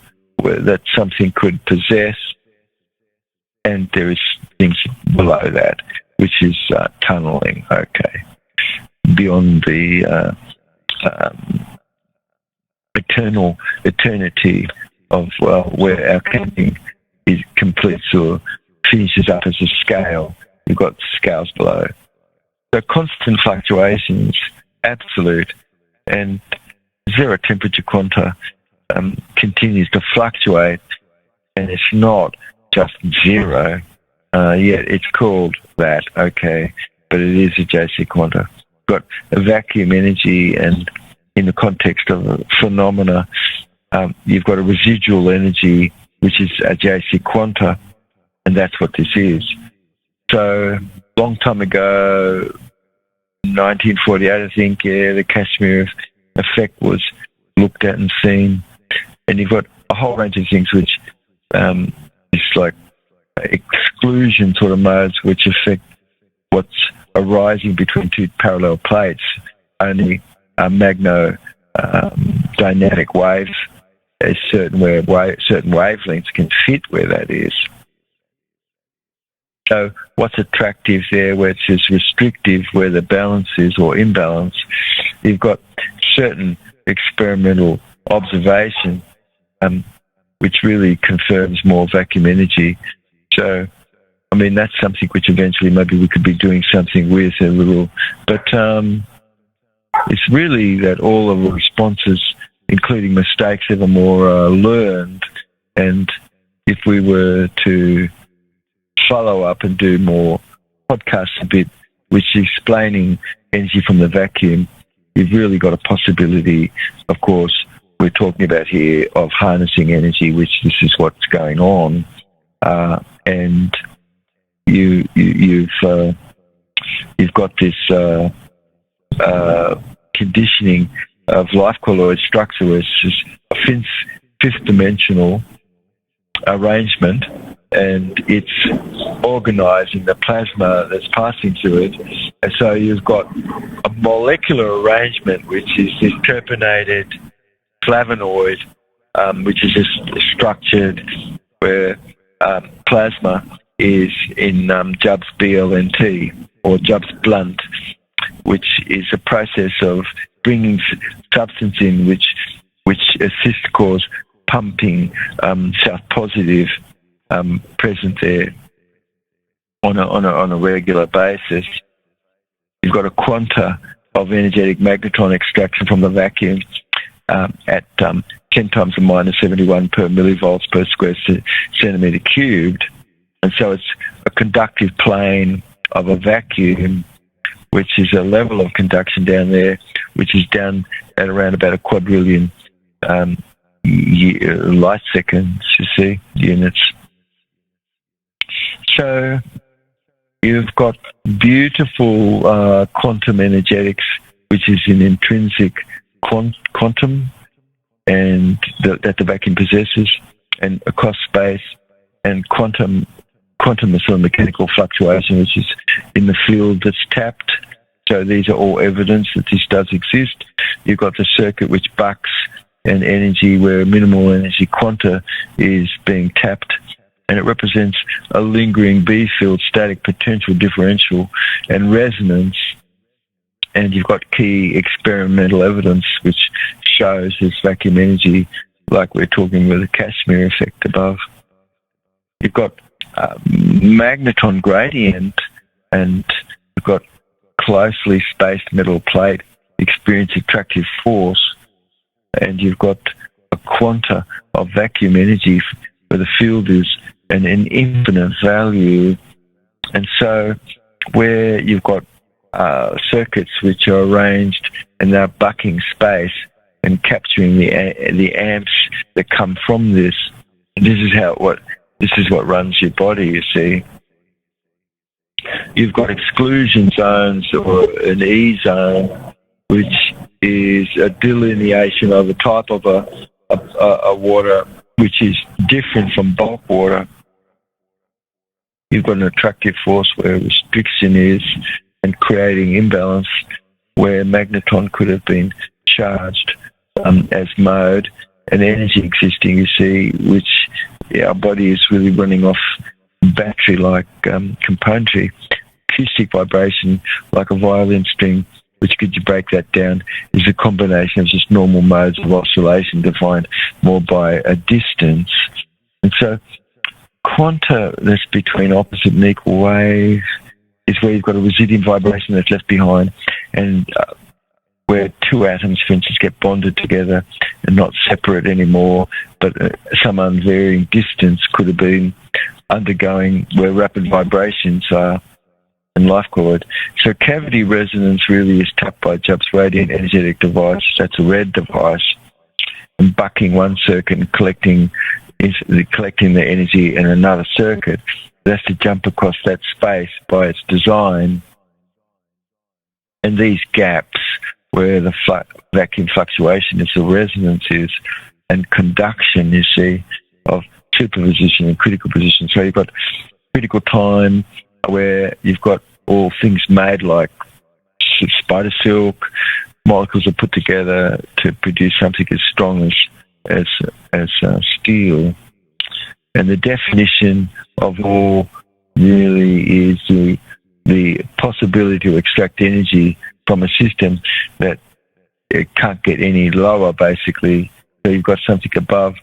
that something could possess. And there is things below that, which is tunneling, okay, beyond the eternity of where our counting is completes or finishes up as a scale. You've got scales below. So constant fluctuations, absolute, and zero temperature quanta continues to fluctuate, and it's not just zero, yet it's called that, okay. but it is a JC quanta. Got a vacuum energy, and in the context of a phenomena, you've got a residual energy, which is a JC quanta, and that's what this is. So, long time ago, 1948, I think, the Kashmir effect was looked at and seen, and you've got a whole range of things which is like exclusion sort of modes which affect what's arising between two parallel plates. Only dynamic waves, certain wavelengths can fit where that is. So what's attractive there, where it's just restrictive, where the balance is or imbalance, you've got certain experimental observation which really confirms more vacuum energy. So, I mean, that's something which eventually maybe we could be doing something with a little. But it's really that all of the responses, including mistakes, evermore are learned. And if we were to follow up and do more podcasts a bit, which is explaining energy from the vacuum, you've really got a possibility, of course, we're talking about here, of harnessing energy, which this is what's going on. And you've got this conditioning of Lifecolloid structure, which is a fifth dimensional arrangement, and it's organising the plasma that's passing through it. And so you've got a molecular arrangement, which is this terpinated flavonoid, which is just structured where plasma is in Jubb's BLNT, or Jubb's blunt, which is a process of bringing substance in which assists to cause pumping, south positive, present there on a regular basis. You've got a quanta of energetic magnetron extraction from the vacuum at 10 times the minus 71 per millivolts per square centimetre cubed. And so it's a conductive plane of a vacuum, which is a level of conduction down there, which is down at around about a quadrillion light seconds, you see, units. So you've got beautiful quantum energetics, which is an intrinsic quantum, and that the vacuum possesses, and across space, and quantum is sort of mechanical fluctuation, which is in the field that's tapped. So these are all evidence that this does exist. You've got the circuit which bucks an energy where minimal energy quanta is being tapped, and it represents a lingering B field, static potential differential, and resonance. And you've got key experimental evidence which shows this vacuum energy, like we're talking with the Kashmir effect above. You've got magneton gradient, and you've got closely spaced metal plate experience attractive force, and you've got a quanta of vacuum energy where the field is an infinite value. And so where you've got circuits which are arranged and they're bucking space and capturing the amps that come from this, this is what runs your body, you see. You've got exclusion zones, or an E zone, which is a delineation of a type of a water which is different from bulk water. You've got an attractive force where restriction is, and creating imbalance where magneton could have been charged as mode, and energy existing, you see, which our body is really running off battery-like componentry. Acoustic vibration, like a violin string, which, could you break that down, is a combination of just normal modes of oscillation defined more by a distance. And so quanta that's between opposite and equal waves is where you've got a residuum vibration that's left behind, and where two atoms, for instance, get bonded together and not separate anymore, but some unvarying distance could have been undergoing, where rapid vibrations are and Lifecolloid. So cavity resonance really is tapped by Jubb's radiant energetic device. That's a red device, and bucking one circuit and collecting the energy in another circuit. It has to jump across that space by its design. And these gaps where the vacuum fluctuation is, the resonance is, and conduction, you see, of superposition and critical position. So you've got critical time where you've got all things made like spider silk, molecules are put together to produce something as strong as steel. And the definition of all really is the possibility to extract energy from a system that it can't get any lower, basically. So you've got something above,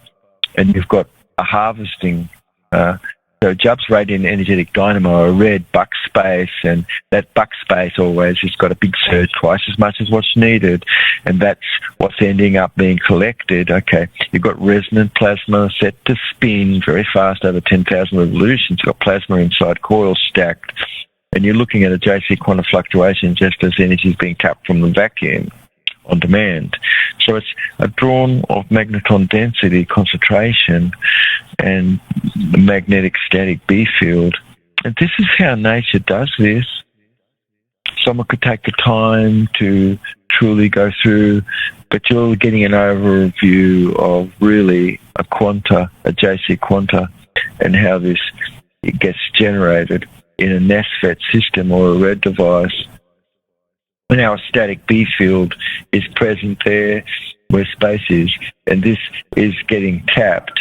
and you've got a harvesting. So Jubb's radiant energetic dynamo, a red buck space, and that buck space always has got a big surge, twice as much as what's needed, and that's what's ending up being collected. Okay, you've got resonant plasma set to spin very fast over 10,000 revolutions. You've got plasma inside coils stacked, and you're looking at a JC quantum fluctuation just as energy is being tapped from the vacuum on demand. So it's a drawn of magneton density concentration and the magnetic static B field. And this is how nature does this. Someone could take the time to truly go through, but you're getting an overview of really a quanta, a JC quanta, and how this it gets generated in a NASFET system or a red device. And our static B field is present there where space is, and this is getting tapped.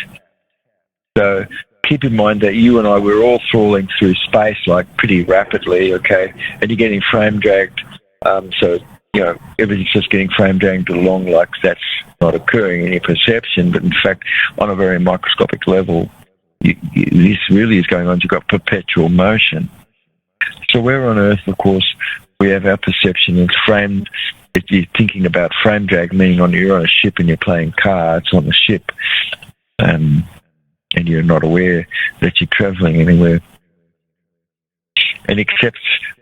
So keep in mind that you and I, we're all falling through space like pretty rapidly, okay? And you're getting frame dragged. So, you know, everything's just getting frame dragged along like that's not occurring in your perception, but in fact, on a very microscopic level, this really is going on. You've got perpetual motion. So we're on Earth, of course, we have our perception of frame. If you're thinking about frame drag, meaning you're on a ship and you're playing cards on the ship, and you're not aware that you're travelling anywhere. And except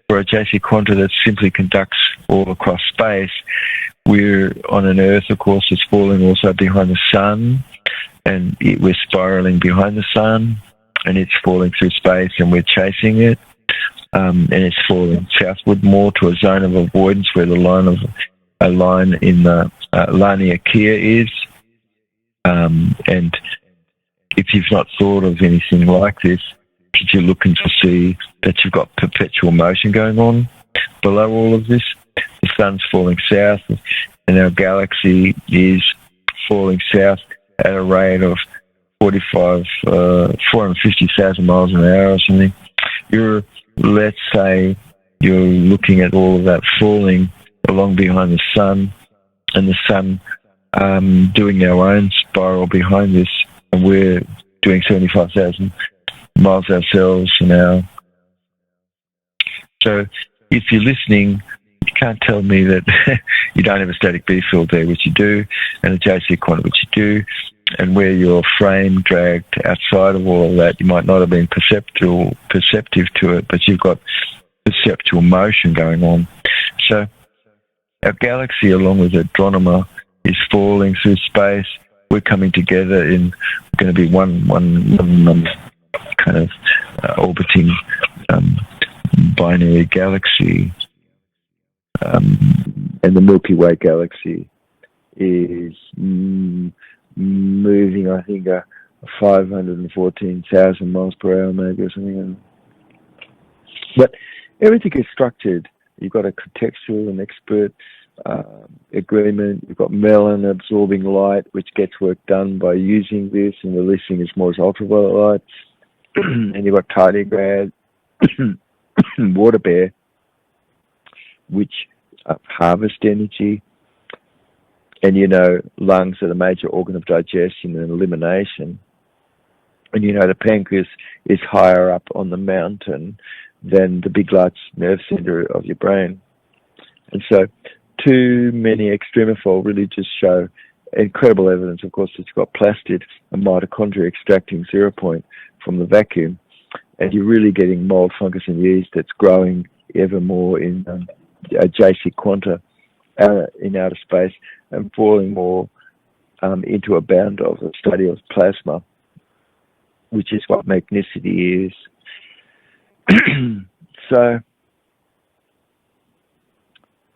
for a JC quanta that simply conducts all across space, we're on an Earth, of course, that's falling also behind the sun, and we're spiralling behind the sun, and it's falling through space, and we're chasing it, and it's falling southward more to a zone of avoidance where the line in the Laniakea is, and if you've not thought of anything like this, you're looking to see that you've got perpetual motion going on below all of this. The sun's falling south, and our galaxy is falling south at a rate of 450,000 miles an hour or something. Let's say you're looking at all of that falling along behind the sun, and the sun doing our own spiral behind this, and we're doing 75,000 miles ourselves an hour. So if you're listening, you can't tell me that you don't have a static B field there, which you do, and a JC quantum, which you do, and where you're frame dragged outside of all of that, you might not have been perceptive to it, but you've got perceptual motion going on. So our galaxy, along with Andromeda, is falling through space. We're coming together in going to be one kind of orbiting binary galaxy, and the Milky Way galaxy is moving, I think, 514,000 miles per hour, maybe, or something. But everything is structured. You've got a contextual and expert agreement. You've got melon absorbing light, which gets work done by using this and releasing as more as ultraviolet light. And you've got tardigrade, water bear, which harvest energy. And, you know, lungs are the major organ of digestion and elimination. And, you know, the pancreas is higher up on the mountain than the big large nerve center of your brain. And so too many extremophile really just show incredible evidence, of course, that you've got plastid and mitochondria extracting 0 point from the vacuum. And you're really getting mold, fungus, and yeast that's growing ever more in JC quanta in outer space, and falling more into a bound of the study of plasma, which is what magnicity is. So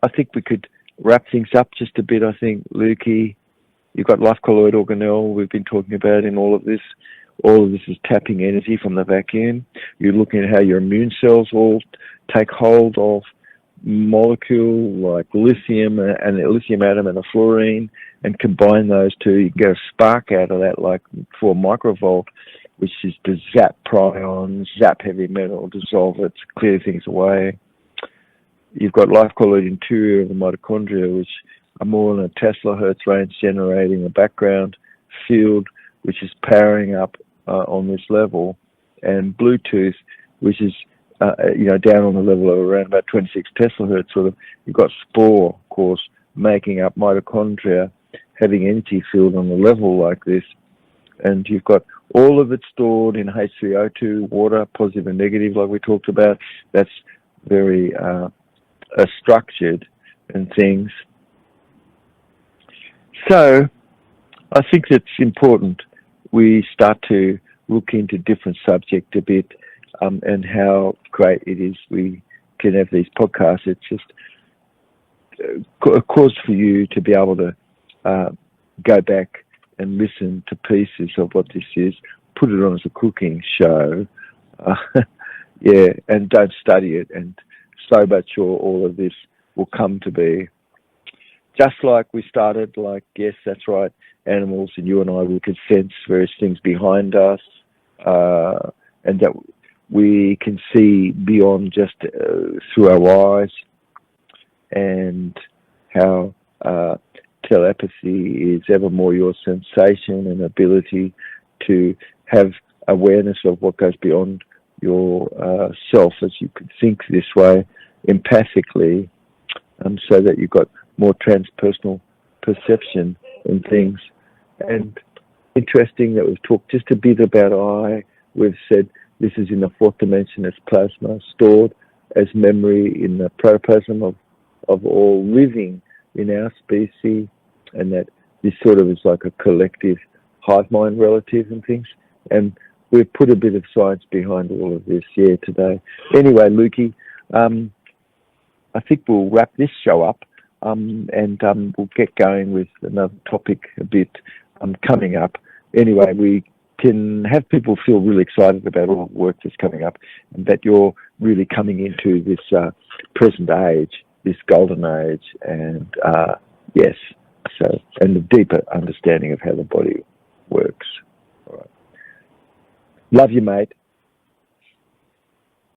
I think we could wrap things up just a bit. I think, Lukey, you've got Lifecolloid organelle we've been talking about in all of this. All of this is tapping energy from the vacuum. You're looking at how your immune cells all take hold of molecule like lithium and a lithium atom and a fluorine, and combine those two. You get a spark out of that, like 4 microvolt, which is to zap prions, zap heavy metal, dissolve it, clear things away. You've got Lifecolloid interior of the mitochondria, which are more in a Tesla hertz range, generating a background field, which is powering up on this level, and Bluetooth, which is down on the level of around about 26 Tesla hertz. Sort of, you've got spore, of course, making up mitochondria, having energy field on the level like this, and you've got all of it stored in H3O2, water, positive and negative, like we talked about. That's very structured and things. So I think it's important we start to look into different subject a bit, and how great it is we can have these podcasts. It's just a cause for you to be able to go back and listen to pieces of what this is, put it on as a cooking show, and don't study it, and so much sure all of this will come to be. Just like we started, like, yes, that's right, animals, and you and I, we could sense various things behind us, and that we can see beyond just through our eyes, and how telepathy is ever more your sensation and ability to have awareness of what goes beyond your self, as you could think this way empathically, so that you've got more transpersonal perception and things. And interesting that we've talked just a bit about I. We've said this is in the 4th dimension as plasma, stored as memory in the protoplasm of all living in our species, and that this sort of is like a collective hive mind relative and things. And we've put a bit of science behind all of this here today. Anyway, Lukey, I think we'll wrap this show up, and we'll get going with another topic a bit coming up. Anyway, we can have people feel really excited about all the work that's coming up, and that you're really coming into this present age, this golden age, and yes, so, and a deeper understanding of how the body works. All right. Love you, mate.